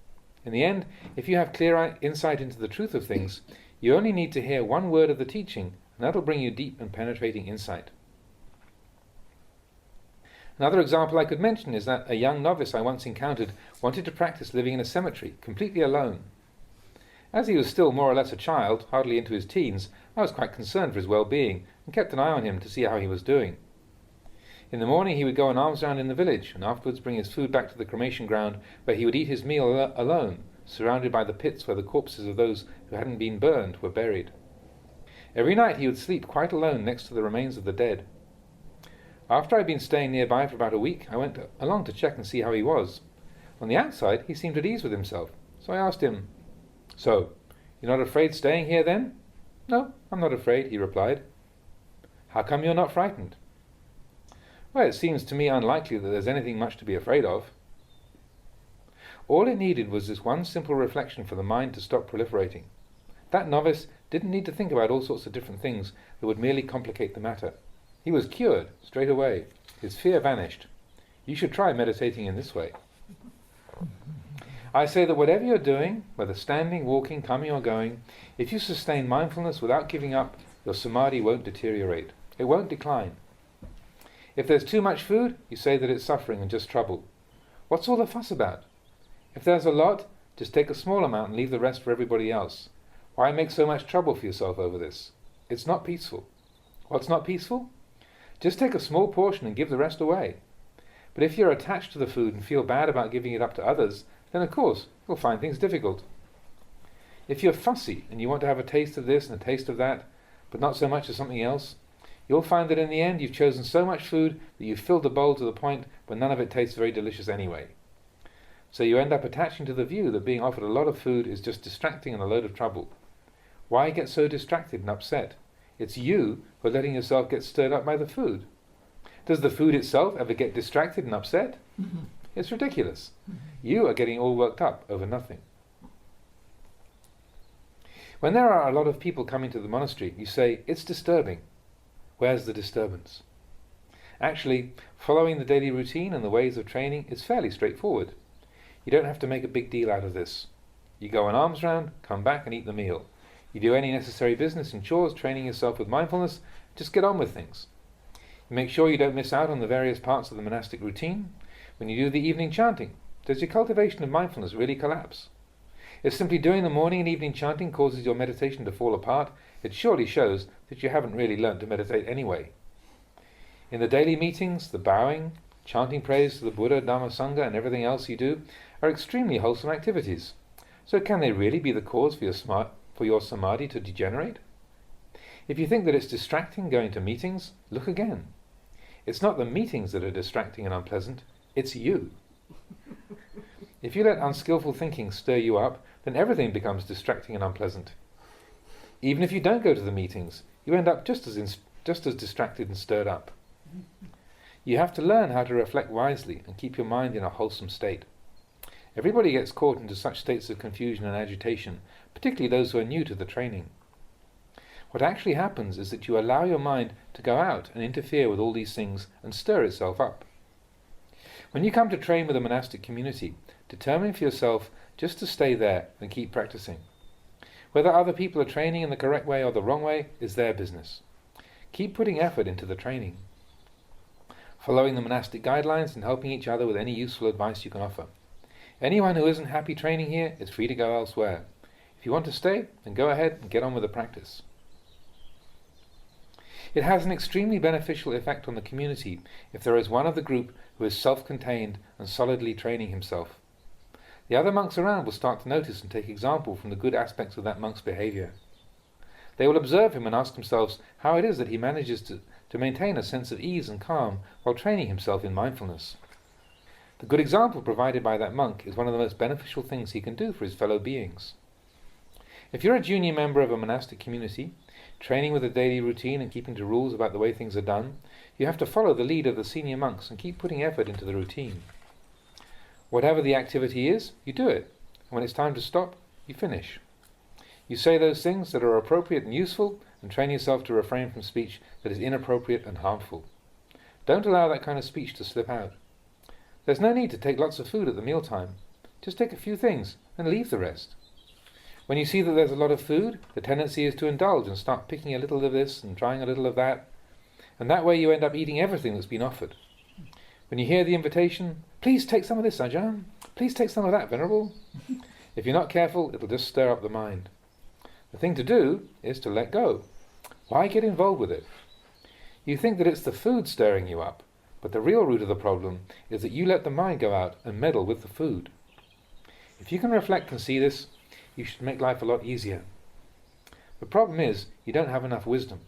In the end, if you have clear insight into the truth of things, you only need to hear one word of the teaching, and that'll bring you deep and penetrating insight. Another example I could mention is that a young novice I once encountered wanted to practice living in a cemetery, completely alone. As he was still more or less a child, hardly into his teens, I was quite concerned for his well-being, and kept an eye on him to see how he was doing. In the morning he would go an alms round in the village, and afterwards bring his food back to the cremation ground, where he would eat his meal alone, surrounded by the pits where the corpses of those who hadn't been burned were buried. Every night he would sleep quite alone next to the remains of the dead. After I had been staying nearby for about a week, I went along to check and see how he was. On the outside he seemed at ease with himself, so I asked him, "So, you're not afraid staying here then?" "No, I'm not afraid," he replied. "How come you're not frightened?" "Well, it seems to me unlikely that there's anything much to be afraid of." All it needed was this one simple reflection for the mind to stop proliferating. That novice didn't need to think about all sorts of different things that would merely complicate the matter. He was cured straight away. His fear vanished. You should try meditating in this way. I say that whatever you're doing, whether standing, walking, coming or going, if you sustain mindfulness without giving up, your samadhi won't deteriorate. It won't decline. If there's too much food, you say that it's suffering and just trouble. What's all the fuss about? If there's a lot, just take a small amount and leave the rest for everybody else. Why make so much trouble for yourself over this? It's not peaceful. What's not peaceful? Just take a small portion and give the rest away. But if you're attached to the food and feel bad about giving it up to others, then of course you'll find things difficult. If you're fussy and you want to have a taste of this and a taste of that, but not so much of something else, you'll find that in the end you've chosen so much food that you've filled the bowl to the point where none of it tastes very delicious anyway. So you end up attaching to the view that being offered a lot of food is just distracting and a load of trouble. Why get so distracted and upset? It's you who are letting yourself get stirred up by the food. Does the food itself ever get distracted and upset? Mm-hmm. It's ridiculous. Mm-hmm. You are getting all worked up over nothing. When there are a lot of people coming to the monastery, you say, "It's disturbing." Where's the disturbance? Actually, following the daily routine and the ways of training is fairly straightforward. You don't have to make a big deal out of this. You go an alms round, come back and eat the meal. You do any necessary business and chores, training yourself with mindfulness, just get on with things. You make sure you don't miss out on the various parts of the monastic routine. When you do the evening chanting, does your cultivation of mindfulness really collapse? If simply doing the morning and evening chanting causes your meditation to fall apart, it surely shows that you haven't really learnt to meditate anyway. In the daily meetings, the bowing, chanting praise to the Buddha, Dhamma, Sangha and everything else you do are extremely wholesome activities. So can they really be the cause for your samadhi to degenerate? If you think that it's distracting going to meetings, look again. It's not the meetings that are distracting and unpleasant, it's you. If you let unskillful thinking stir you up, then everything becomes distracting and unpleasant. Even if you don't go to the meetings, you end up just as distracted and stirred up. You have to learn how to reflect wisely and keep your mind in a wholesome state. Everybody gets caught into such states of confusion and agitation, particularly those who are new to the training. What actually happens is that you allow your mind to go out and interfere with all these things and stir itself up. When you come to train with a monastic community, determine for yourself just to stay there and keep practicing. Whether other people are training in the correct way or the wrong way is their business. Keep putting effort into the training, following the monastic guidelines and helping each other with any useful advice you can offer. Anyone who isn't happy training here is free to go elsewhere. If you want to stay, then go ahead and get on with the practice. It has an extremely beneficial effect on the community if there is one of the group who is self-contained and solidly training himself. The other monks around will start to notice and take example from the good aspects of that monk's behavior. They will observe him and ask themselves how it is that he manages to maintain a sense of ease and calm while training himself in mindfulness. The good example provided by that monk is one of the most beneficial things he can do for his fellow beings. If you're a junior member of a monastic community, training with a daily routine and keeping to rules about the way things are done, you have to follow the lead of the senior monks and keep putting effort into the routine. Whatever the activity is, you do it, and when it's time to stop, you finish. You say those things that are appropriate and useful, and train yourself to refrain from speech that is inappropriate and harmful. Don't allow that kind of speech to slip out. There's no need to take lots of food at the mealtime. Just take a few things and leave the rest. When you see that there's a lot of food, the tendency is to indulge and start picking a little of this and trying a little of that, and that way you end up eating everything that's been offered. When you hear the invitation, please take some of this, Ajahn. Please take some of that, Venerable. If you're not careful, it'll just stir up the mind. The thing to do is to let go. Why get involved with it? You think that it's the food stirring you up, but the real root of the problem is that you let the mind go out and meddle with the food. If you can reflect and see this, you should make life a lot easier. The problem is you don't have enough wisdom.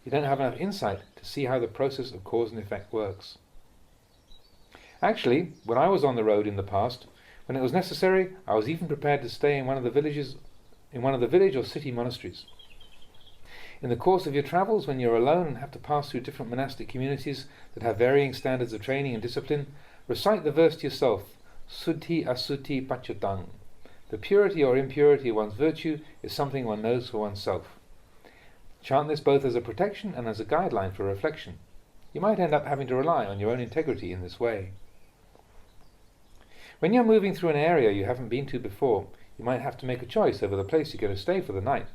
You don't have enough insight to see how the process of cause and effect works. Actually, when I was on the road in the past, when it was necessary, I was even prepared to stay in one of the village or city monasteries. In the course of your travels, when you're alone and have to pass through different monastic communities that have varying standards of training and discipline, recite the verse to yourself, Suddhi asuddhi pachatang. The purity or impurity of one's virtue is something one knows for oneself. Chant this both as a protection and as a guideline for reflection. You might end up having to rely on your own integrity in this way. When you're moving through an area you haven't been to before, you might have to make a choice over the place you're going to stay for the night.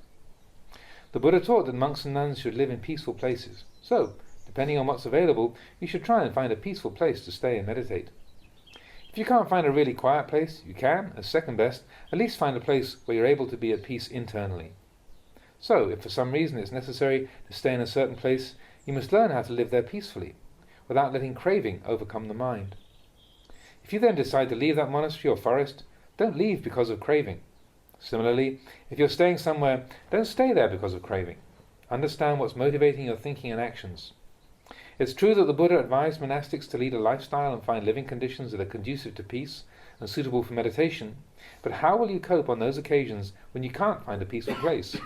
The Buddha taught that monks and nuns should live in peaceful places. So, depending on what's available, you should try and find a peaceful place to stay and meditate. If you can't find a really quiet place, you can, as second best, at least find a place where you're able to be at peace internally. So, if for some reason it's necessary to stay in a certain place, you must learn how to live there peacefully, without letting craving overcome the mind. If you then decide to leave that monastery or forest, don't leave because of craving. Similarly, if you're staying somewhere, don't stay there because of craving. Understand what's motivating your thinking and actions. It's true that the Buddha advised monastics to lead a lifestyle and find living conditions that are conducive to peace and suitable for meditation, but how will you cope on those occasions when you can't find a peaceful place?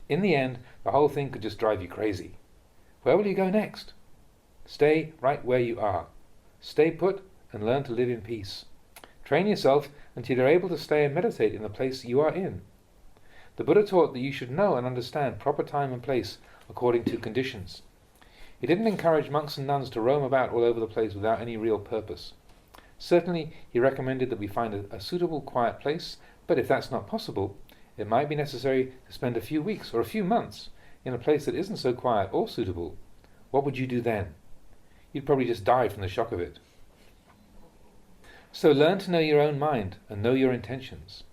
In the end, the whole thing could just drive you crazy. Where will you go next? Stay right where you are. Stay put and learn to live in peace. Train yourself until you're able to stay and meditate in the place you are in. The Buddha taught that you should know and understand proper time and place according to conditions. He didn't encourage monks and nuns to roam about all over the place without any real purpose. Certainly, he recommended that we find a suitable, quiet place, but if that's not possible, it might be necessary to spend a few weeks or a few months in a place that isn't so quiet or suitable. What would you do then? You'd probably just die from the shock of it. So learn to know your own mind and know your intentions.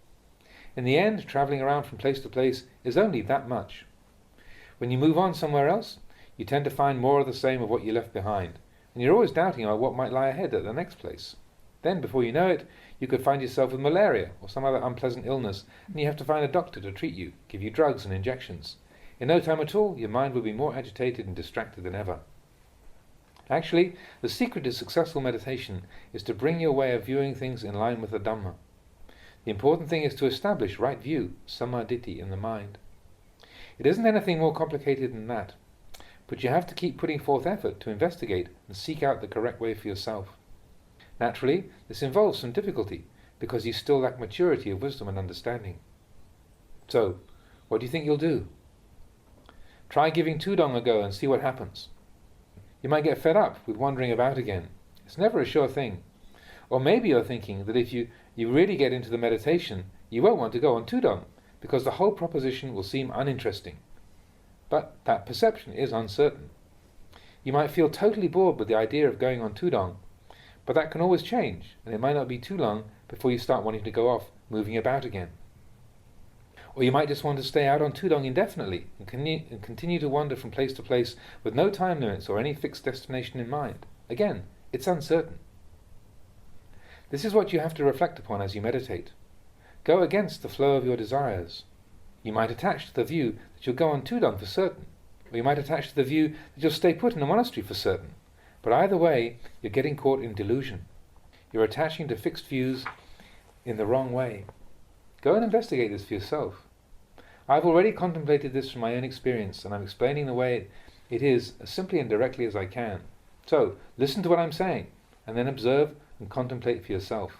In the end, travelling around from place to place is only that much. When you move on somewhere else, you tend to find more of the same of what you left behind, and you're always doubting about what might lie ahead at the next place. Then, before you know it, you could find yourself with malaria or some other unpleasant illness, and you have to find a doctor to treat you, give you drugs and injections. In no time at all, your mind will be more agitated and distracted than ever. Actually, the secret to successful meditation is to bring your way of viewing things in line with the Dhamma. The important thing is to establish right view, samadhi, in the mind. It isn't anything more complicated than that, but you have to keep putting forth effort to investigate and seek out the correct way for yourself. Naturally, this involves some difficulty, because you still lack maturity of wisdom and understanding. So, what do you think you'll do? Try giving Tudong a go and see what happens. You might get fed up with wandering about again. It's never a sure thing. Or maybe you're thinking that if you really get into the meditation, you won't want to go on Tudong, because the whole proposition will seem uninteresting. But that perception is uncertain. You might feel totally bored with the idea of going on Tudong, but that can always change, and it might not be too long before you start wanting to go off, moving about again. Or you might just want to stay out on Tudong indefinitely and continue to wander from place to place with no time limits or any fixed destination in mind. Again, it's uncertain. This is what you have to reflect upon as you meditate. Go against the flow of your desires. You might attach to the view that you'll go on Tudong for certain, or you might attach to the view that you'll stay put in a monastery for certain. But either way, you're getting caught in delusion. You're attaching to fixed views in the wrong way. Go and investigate this for yourself. I've already contemplated this from my own experience, and I'm explaining the way it is as simply and directly as I can. So, listen to what I'm saying, and then observe and contemplate for yourself.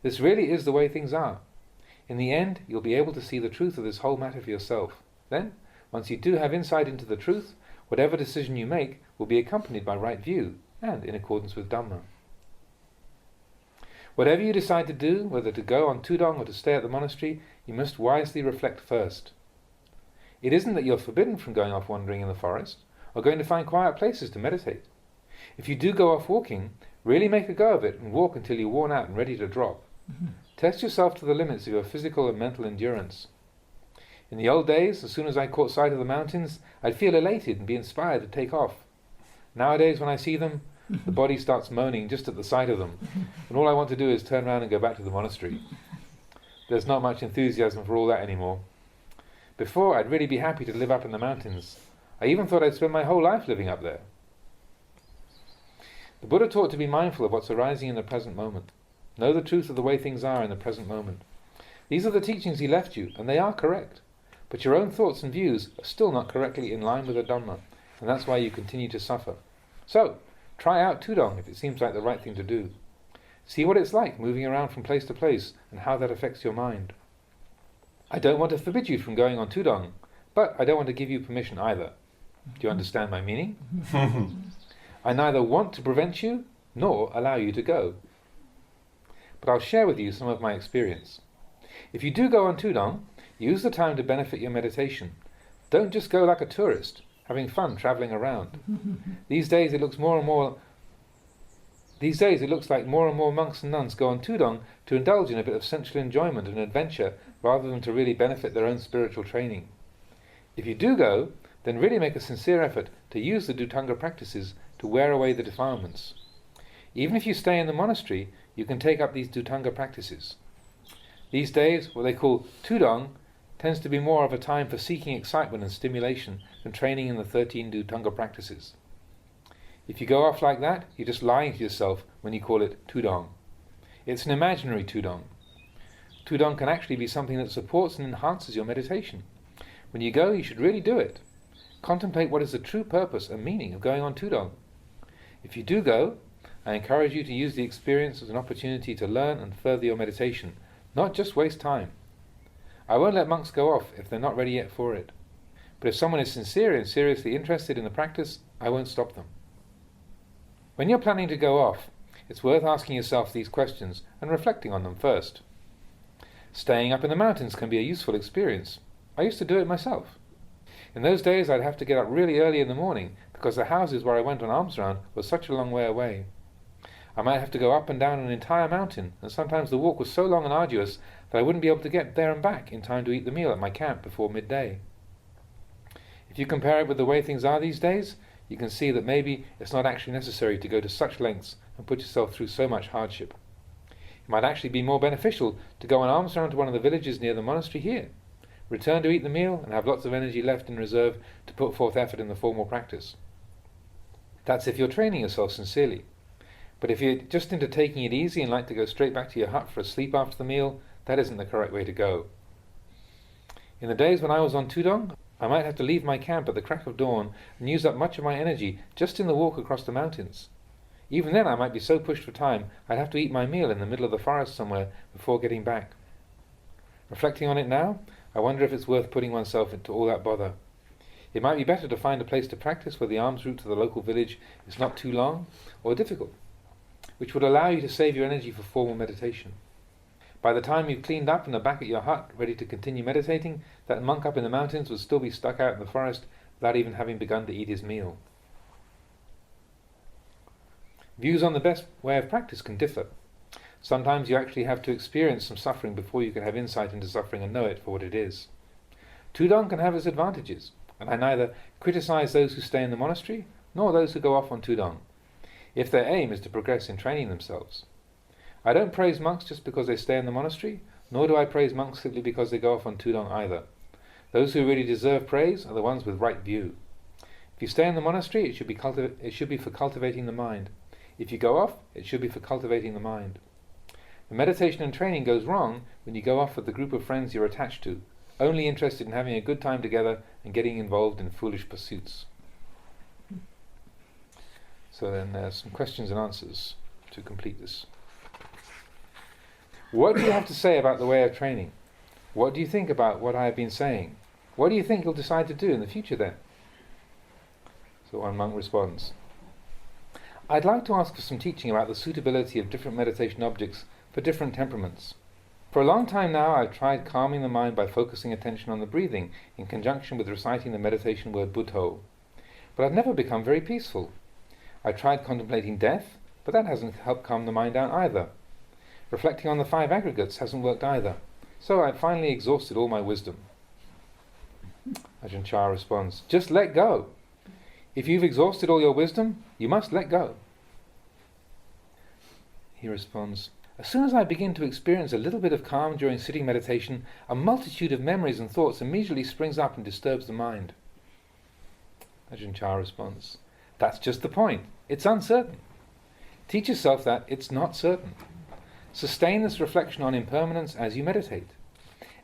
This really is the way things are. In the end, you'll be able to see the truth of this whole matter for yourself. Then, once you do have insight into the truth, whatever decision you make will be accompanied by right view and in accordance with Dhamma. Whatever you decide to do, whether to go on Tudong or to stay at the monastery, you must wisely reflect first. It isn't that you're forbidden from going off wandering in the forest, or going to find quiet places to meditate. If you do go off walking, really make a go of it and walk until you're worn out and ready to drop. Test yourself to the limits of your physical and mental endurance. In the old days, as soon as I caught sight of the mountains, I'd feel elated and be inspired to take off. Nowadays, when I see them, the body starts moaning just at the sight of them, and all I want to do is turn around and go back to the monastery. There's not much enthusiasm for all that anymore. Before, I'd really be happy to live up in the mountains. I even thought I'd spend my whole life living up there. The Buddha taught to be mindful of what's arising in the present moment. Know the truth of the way things are in the present moment. These are the teachings he left you, and they are correct. But your own thoughts and views are still not correctly in line with the Dhamma, and that's why you continue to suffer. So, try out Tudong if it seems like the right thing to do. See what it's like moving around from place to place and how that affects your mind. I don't want to forbid you from going on Tudong, but I don't want to give you permission either. Do you understand my meaning? I neither want to prevent you nor allow you to go. But I'll share with you some of my experience. If you do go on Tudong, use the time to benefit your meditation. Don't just go like a tourist, having fun travelling around. These days it looks like more and more monks and nuns go on Tudong to indulge in a bit of sensual enjoyment and adventure rather than to really benefit their own spiritual training. If you do go, then really make a sincere effort to use the Dhutanga practices to wear away the defilements. Even if you stay in the monastery, you can take up these Dhutanga practices. These days, what they call Tudong tends to be more of a time for seeking excitement and stimulation than training in the 13 Dhutanga practices. If you go off like that, you're just lying to yourself when you call it Tudong. It's an imaginary Tudong. Tudong can actually be something that supports and enhances your meditation. When you go, you should really do it. Contemplate what is the true purpose and meaning of going on Tudong. If you do go, I encourage you to use the experience as an opportunity to learn and further your meditation, not just waste time. I won't let monks go off if they're not ready yet for it. But if someone is sincere and seriously interested in the practice, I won't stop them. When you're planning to go off, it's worth asking yourself these questions and reflecting on them first. Staying up in the mountains can be a useful experience. I used to do it myself. In those days I'd have to get up really early in the morning because the houses where I went on alms round were such a long way away. I might have to go up and down an entire mountain, and sometimes the walk was so long and arduous that I wouldn't be able to get there and back in time to eat the meal at my camp before midday. If you compare it with the way things are these days, you can see that maybe it's not actually necessary to go to such lengths and put yourself through so much hardship. It might actually be more beneficial to go on alms round to one of the villages near the monastery here, return to eat the meal, and have lots of energy left in reserve to put forth effort in the formal practice. That's if you're training yourself sincerely. But if you're just into taking it easy and like to go straight back to your hut for a sleep after the meal, that isn't the correct way to go. In the days when I was on Tudong, I might have to leave my camp at the crack of dawn and use up much of my energy just in the walk across the mountains. Even then I might be so pushed for time I'd have to eat my meal in the middle of the forest somewhere before getting back. Reflecting on it now, I wonder if it's worth putting oneself into all that bother. It might be better to find a place to practice where the alms route to the local village is not too long or difficult, which would allow you to save your energy for formal meditation. By the time you've cleaned up and are back at your hut, ready to continue meditating, that monk up in the mountains would still be stuck out in the forest without even having begun to eat his meal. Views on the best way of practice can differ. Sometimes you actually have to experience some suffering before you can have insight into suffering and know it for what it is. Tudong can have its advantages, and I neither criticize those who stay in the monastery nor those who go off on Tudong, if their aim is to progress in training themselves. I don't praise monks just because they stay in the monastery, nor do I praise monks simply because they go off on Tudong either. Those who really deserve praise are the ones with right view. If you stay in the monastery, it should be for cultivating the mind. If you go off, it should be for cultivating the mind. The meditation and training goes wrong when you go off with the group of friends you're attached to, only interested in having a good time together and getting involved in foolish pursuits. So then there's some questions and answers to complete this. What do you have to say about the way of training? What do you think about what I have been saying? What do you think you'll decide to do in the future then? So one monk responds, I'd like to ask for some teaching about the suitability of different meditation objects for different temperaments. For a long time now I've tried calming the mind by focusing attention on the breathing in conjunction with reciting the meditation word Buddho, but I've never become very peaceful. I tried contemplating death, but that hasn't helped calm the mind down either. Reflecting on the 5 aggregates hasn't worked either, so I've finally exhausted all my wisdom. Ajahn Chah responds, just let go. If you've exhausted all your wisdom, you must let go. He responds, as soon as I begin to experience a little bit of calm during sitting meditation, a multitude of memories and thoughts immediately springs up and disturbs the mind. Ajahn Chah responds, that's just the point. It's uncertain. Teach yourself that it's not certain. Sustain this reflection on impermanence as you meditate.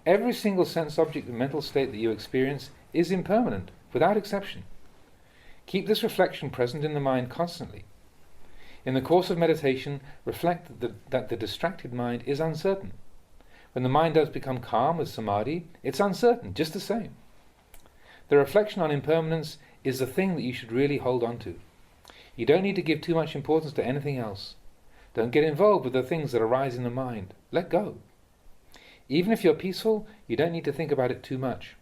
Every single sense object and mental state that you experience is impermanent, without exception. Keep this reflection present in the mind constantly. In the course of meditation, reflect that the distracted mind is uncertain. When the mind does become calm with samadhi, it's uncertain, just the same. The reflection on impermanence is the thing that you should really hold on to. You don't need to give too much importance to anything else. Don't get involved with the things that arise in the mind. Let go. Even if you're peaceful, you don't need to think about it too much.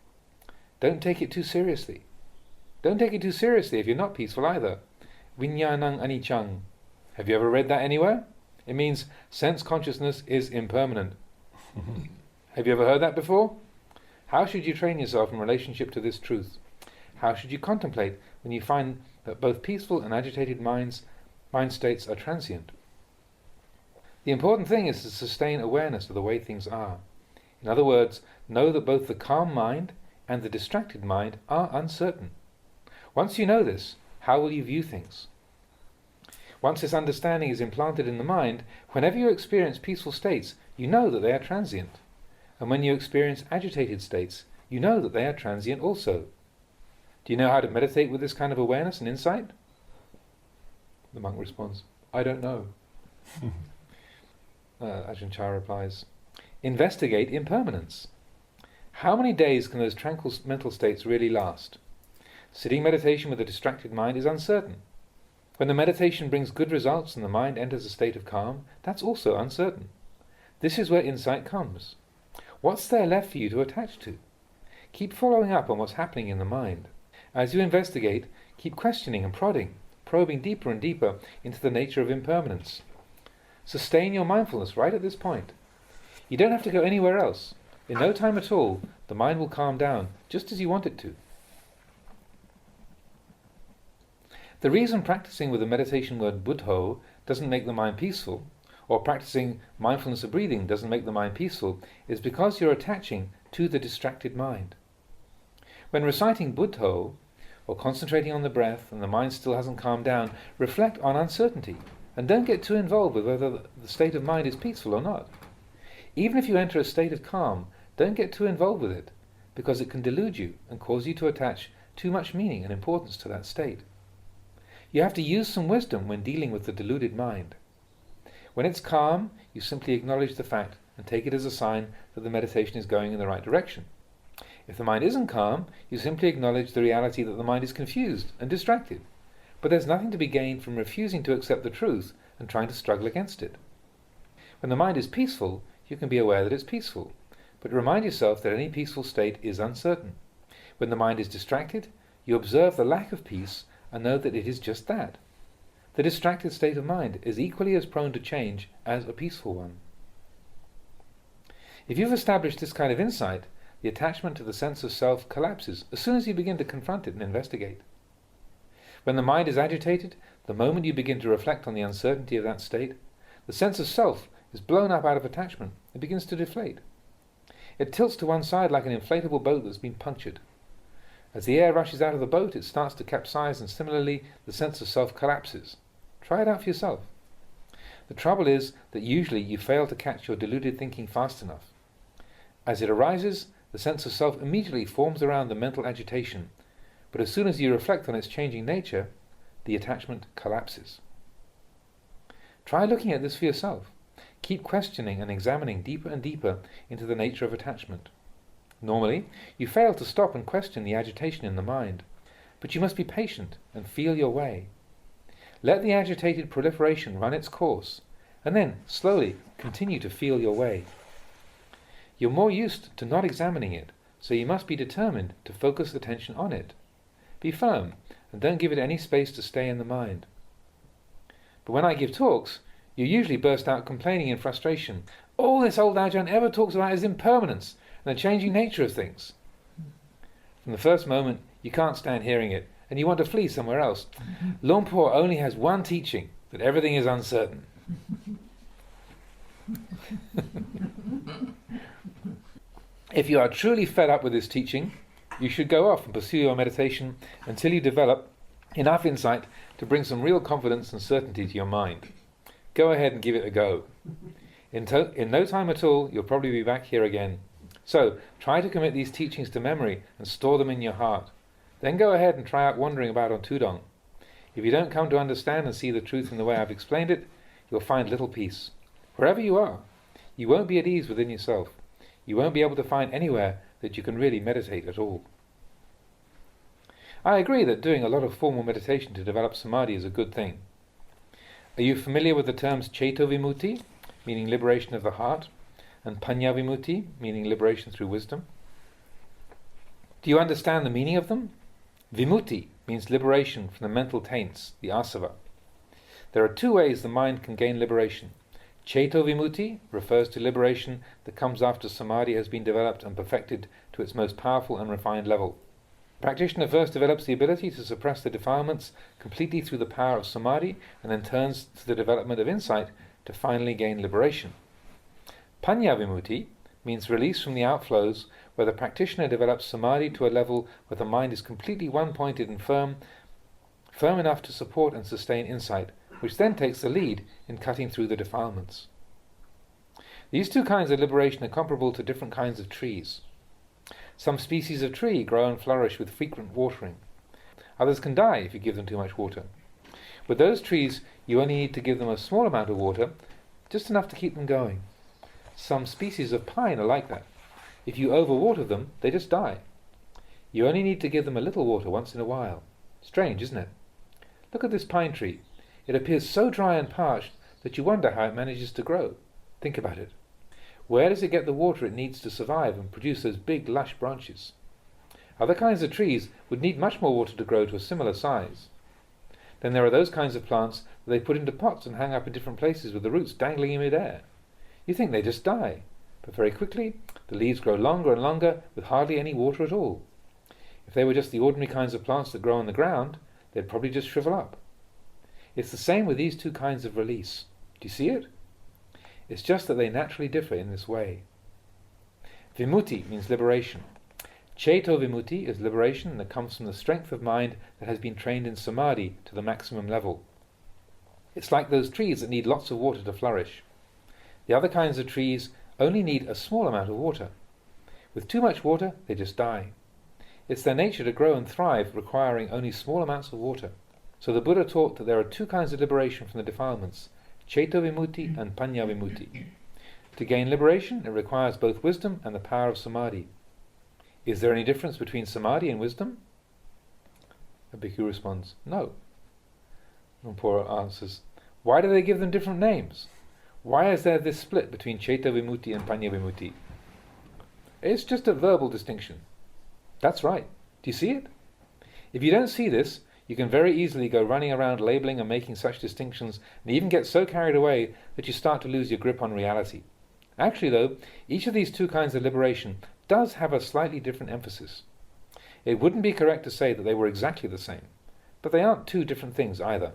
Don't take it too seriously. Don't take it too seriously if you're not peaceful either. Vinyanang anichang. Have you ever read that anywhere? It means sense consciousness is impermanent. Have you ever heard that before? How should you train yourself in relationship to this truth? How should you contemplate when you find that both peaceful and agitated mind states are transient? The important thing is to sustain awareness of the way things are. In other words, know that both the calm mind and the distracted mind are uncertain. Once you know this, how will you view things? Once this understanding is implanted in the mind, whenever you experience peaceful states, you know that they are transient. And when you experience agitated states, you know that they are transient also. Do you know how to meditate with this kind of awareness and insight? The monk responds, I don't know. Ajahn Chah replies, investigate impermanence. How many days can those tranquil mental states really last? Sitting meditation with a distracted mind is uncertain. When the meditation brings good results and the mind enters a state of calm, that's also uncertain. This is where insight comes. What's there left for you to attach to? Keep following up on what's happening in the mind. As you investigate, keep questioning and prodding, probing deeper and deeper into the nature of impermanence. Sustain your mindfulness right at this point. You don't have to go anywhere else. In no time at all, the mind will calm down, just as you want it to. The reason practicing with the meditation word Buddho doesn't make the mind peaceful, or practicing mindfulness of breathing doesn't make the mind peaceful, is because you're attaching to the distracted mind. When reciting Buddho, or concentrating on the breath and the mind still hasn't calmed down, reflect on uncertainty, and don't get too involved with whether the state of mind is peaceful or not. Even if you enter a state of calm, don't get too involved with it, because it can delude you and cause you to attach too much meaning and importance to that state. You have to use some wisdom when dealing with the deluded mind. When it's calm, you simply acknowledge the fact and take it as a sign that the meditation is going in the right direction. If the mind isn't calm, you simply acknowledge the reality that the mind is confused and distracted. But there's nothing to be gained from refusing to accept the truth and trying to struggle against it. When the mind is peaceful, you can be aware that it's peaceful, but remind yourself that any peaceful state is uncertain. When the mind is distracted, you observe the lack of peace and know that it is just that. The distracted state of mind is equally as prone to change as a peaceful one. If you've established this kind of insight, the attachment to the sense of self collapses as soon as you begin to confront it and investigate. When the mind is agitated, the moment you begin to reflect on the uncertainty of that state, the sense of self is blown up out of attachment and begins to deflate. It tilts to one side like an inflatable boat that's been punctured. As the air rushes out of the boat, it starts to capsize, and similarly, the sense of self collapses. Try it out for yourself. The trouble is that usually you fail to catch your deluded thinking fast enough. As it arises, the sense of self immediately forms around the mental agitation, but as soon as you reflect on its changing nature, the attachment collapses. Try looking at this for yourself. Keep questioning and examining deeper and deeper into the nature of attachment. Normally, you fail to stop and question the agitation in the mind. But you must be patient and feel your way. Let the agitated proliferation run its course, and then, slowly, continue to feel your way. You're more used to not examining it, so you must be determined to focus attention on it. Be firm, and don't give it any space to stay in the mind. But when I give talks, you usually burst out complaining in frustration. All this old Ajahn ever talks about is impermanence and the changing nature of things. From the first moment, you can't stand hearing it, and you want to flee somewhere else. Lumpur only has one teaching, that everything is uncertain. If you are truly fed up with this teaching, you should go off and pursue your meditation until you develop enough insight to bring some real confidence and certainty to your mind. Go ahead and give it a go. In no time at all, you'll probably be back here again. So, try to commit these teachings to memory and store them in your heart. Then go ahead and try out wandering about on Tudong. If you don't come to understand and see the truth in the way I've explained it, you'll find little peace. Wherever you are, you won't be at ease within yourself. You won't be able to find anywhere that you can really meditate at all. I agree that doing a lot of formal meditation to develop samadhi is a good thing. Are you familiar with the terms Ch54, meaning liberation of the heart, and Panya-vimutti, meaning liberation through wisdom? Do you understand the meaning of them? Vimutti means liberation from the mental taints, the asava. There are two ways the mind can gain liberation. Ch54 refers to liberation that comes after samadhi has been developed and perfected to its most powerful and refined level. The practitioner first develops the ability to suppress the defilements completely through the power of samadhi, and then turns to the development of insight to finally gain liberation. Panya-vimutti means release from the outflows, where the practitioner develops samadhi to a level where the mind is completely one-pointed and firm enough to support and sustain insight, which then takes the lead in cutting through the defilements. These two kinds of liberation are comparable to different kinds of trees. Some species of tree grow and flourish with frequent watering. Others can die if you give them too much water. With those trees, you only need to give them a small amount of water, just enough to keep them going. Some species of pine are like that. If you overwater them, they just die. You only need to give them a little water once in a while. Strange, isn't it? Look at this pine tree. It appears so dry and parched that you wonder how it manages to grow. Think about it. Where does it get the water it needs to survive and produce those big, lush branches? Other kinds of trees would need much more water to grow to a similar size. Then there are those kinds of plants that they put into pots and hang up in different places with the roots dangling in mid-air. You think they just die, but very quickly the leaves grow longer and longer with hardly any water at all. If they were just the ordinary kinds of plants that grow on the ground, they'd probably just shrivel up. It's the same with these two kinds of release. Do you see it? It's just that they naturally differ in this way. Vimutti means liberation. Ch54 is liberation that comes from the strength of mind that has been trained in samadhi to the maximum level. It's like those trees that need lots of water to flourish. The other kinds of trees only need a small amount of water. With too much water, they just die. It's their nature to grow and thrive, requiring only small amounts of water. So the Buddha taught that there are two kinds of liberation from the defilements, Ch54 and Panya-vimutti. To gain liberation, it requires both wisdom and the power of samadhi. Is there any difference between samadhi and wisdom? The bhikkhu responds, no. Lumpur answers, why do they give them different names? Why is there this split between Ch54 and Panya-vimutti? It's just a verbal distinction. That's right. Do you see it? If you don't see this, you can very easily go running around labeling and making such distinctions, and even get so carried away that you start to lose your grip on reality. Actually, though, each of these two kinds of liberation does have a slightly different emphasis. It wouldn't be correct to say that they were exactly the same, but they aren't two different things either.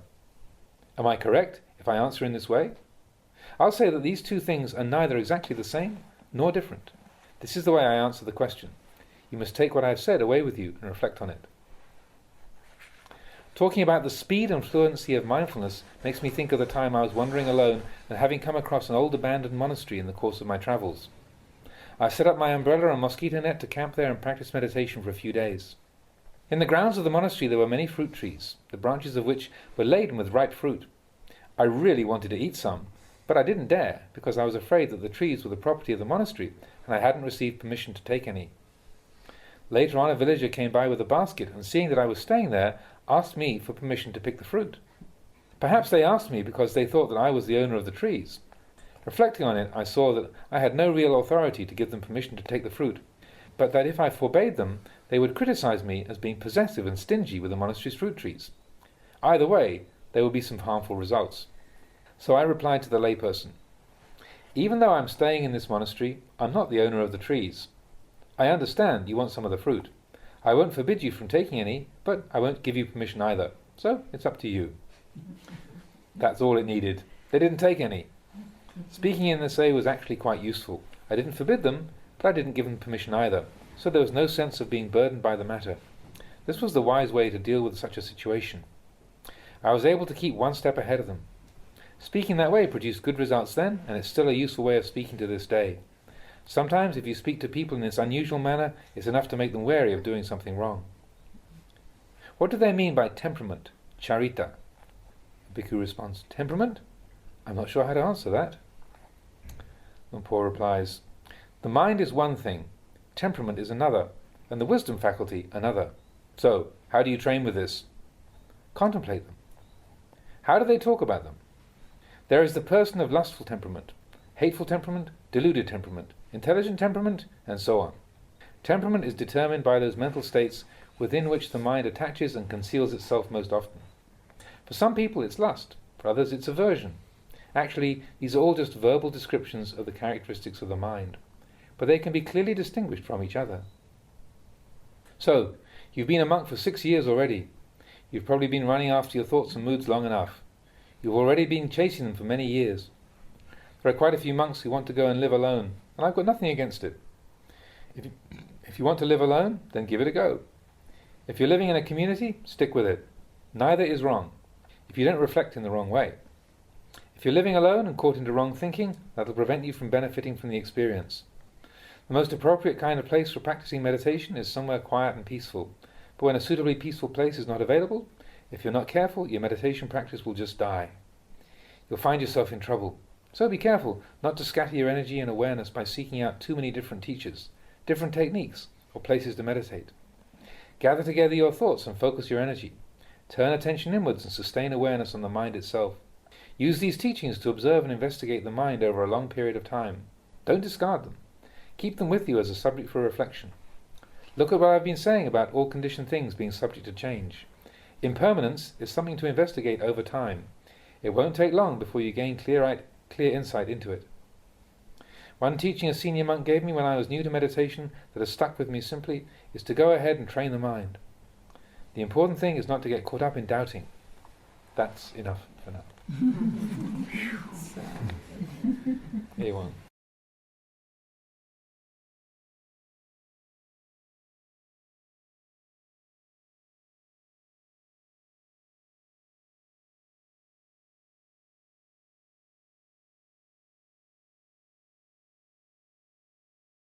Am I correct if I answer in this way? I'll say that these two things are neither exactly the same nor different. This is the way I answer the question. You must take what I have said away with you and reflect on it. Talking about the speed and fluency of mindfulness makes me think of the time I was wandering alone and having come across an old abandoned monastery in the course of my travels. I set up my umbrella and mosquito net to camp there and practice meditation for a few days. In the grounds of the monastery there were many fruit trees, the branches of which were laden with ripe fruit. I really wanted to eat some, but I didn't dare, because I was afraid that the trees were the property of the monastery and I hadn't received permission to take any. Later on, a villager came by with a basket, and seeing that I was staying there, asked me for permission to pick the fruit. Perhaps they asked me because they thought that I was the owner of the trees. Reflecting on it, I saw that I had no real authority to give them permission to take the fruit, but that if I forbade them, they would criticize me as being possessive and stingy with the monastery's fruit trees. Either way, there would be some harmful results. So I replied to the layperson, "Even though I'm staying in this monastery, I'm not the owner of the trees. I understand you want some of the fruit. I won't forbid you from taking any, but I won't give you permission either. So it's up to you." That's all it needed. They didn't take any. Speaking in this way was actually quite useful. I didn't forbid them, but I didn't give them permission either, so there was no sense of being burdened by the matter. This was the wise way to deal with such a situation. I was able to keep one step ahead of them. Speaking that way produced good results then, and it's still a useful way of speaking to this day. Sometimes, if you speak to people in this unusual manner, it's enough to make them wary of doing something wrong. What do they mean by temperament, charita? The bhikkhu responds, "Temperament? I'm not sure how to answer that." Lumpur replies, "The mind is one thing, temperament is another, and the wisdom faculty another. So, how do you train with this? Contemplate them. How do they talk about them? There is the person of lustful temperament, hateful temperament, deluded temperament, intelligent temperament, and so on. Temperament is determined by those mental states within which the mind attaches and conceals itself most often. For some people it's lust, for others it's aversion. Actually, these are all just verbal descriptions of the characteristics of the mind, but they can be clearly distinguished from each other. So, you've been a monk for 6 years already. You've probably been running after your thoughts and moods long enough. You've already been chasing them for many years. There are quite a few monks who want to go and live alone, and I've got nothing against it. If you want to live alone, then give it a go. If you're living in a community, stick with it. Neither is wrong, if you don't reflect in the wrong way. If you're living alone and caught into wrong thinking, that'll prevent you from benefiting from the experience. The most appropriate kind of place for practicing meditation is somewhere quiet and peaceful. But when a suitably peaceful place is not available, if you're not careful, your meditation practice will just die. You'll find yourself in trouble. So be careful not to scatter your energy and awareness by seeking out too many different teachers, different techniques, or places to meditate. Gather together your thoughts and focus your energy. Turn attention inwards and sustain awareness on the mind itself. Use these teachings to observe and investigate the mind over a long period of time. Don't discard them. Keep them with you as a subject for reflection. Look at what I've been saying about all conditioned things being subject to change. Impermanence is something to investigate over time. It won't take long before you gain clear insight into it. One teaching a senior monk gave me when I was new to meditation that has stuck with me simply is to go ahead and train the mind. The important thing is not to get caught up in doubting. That's enough for now. Here you want.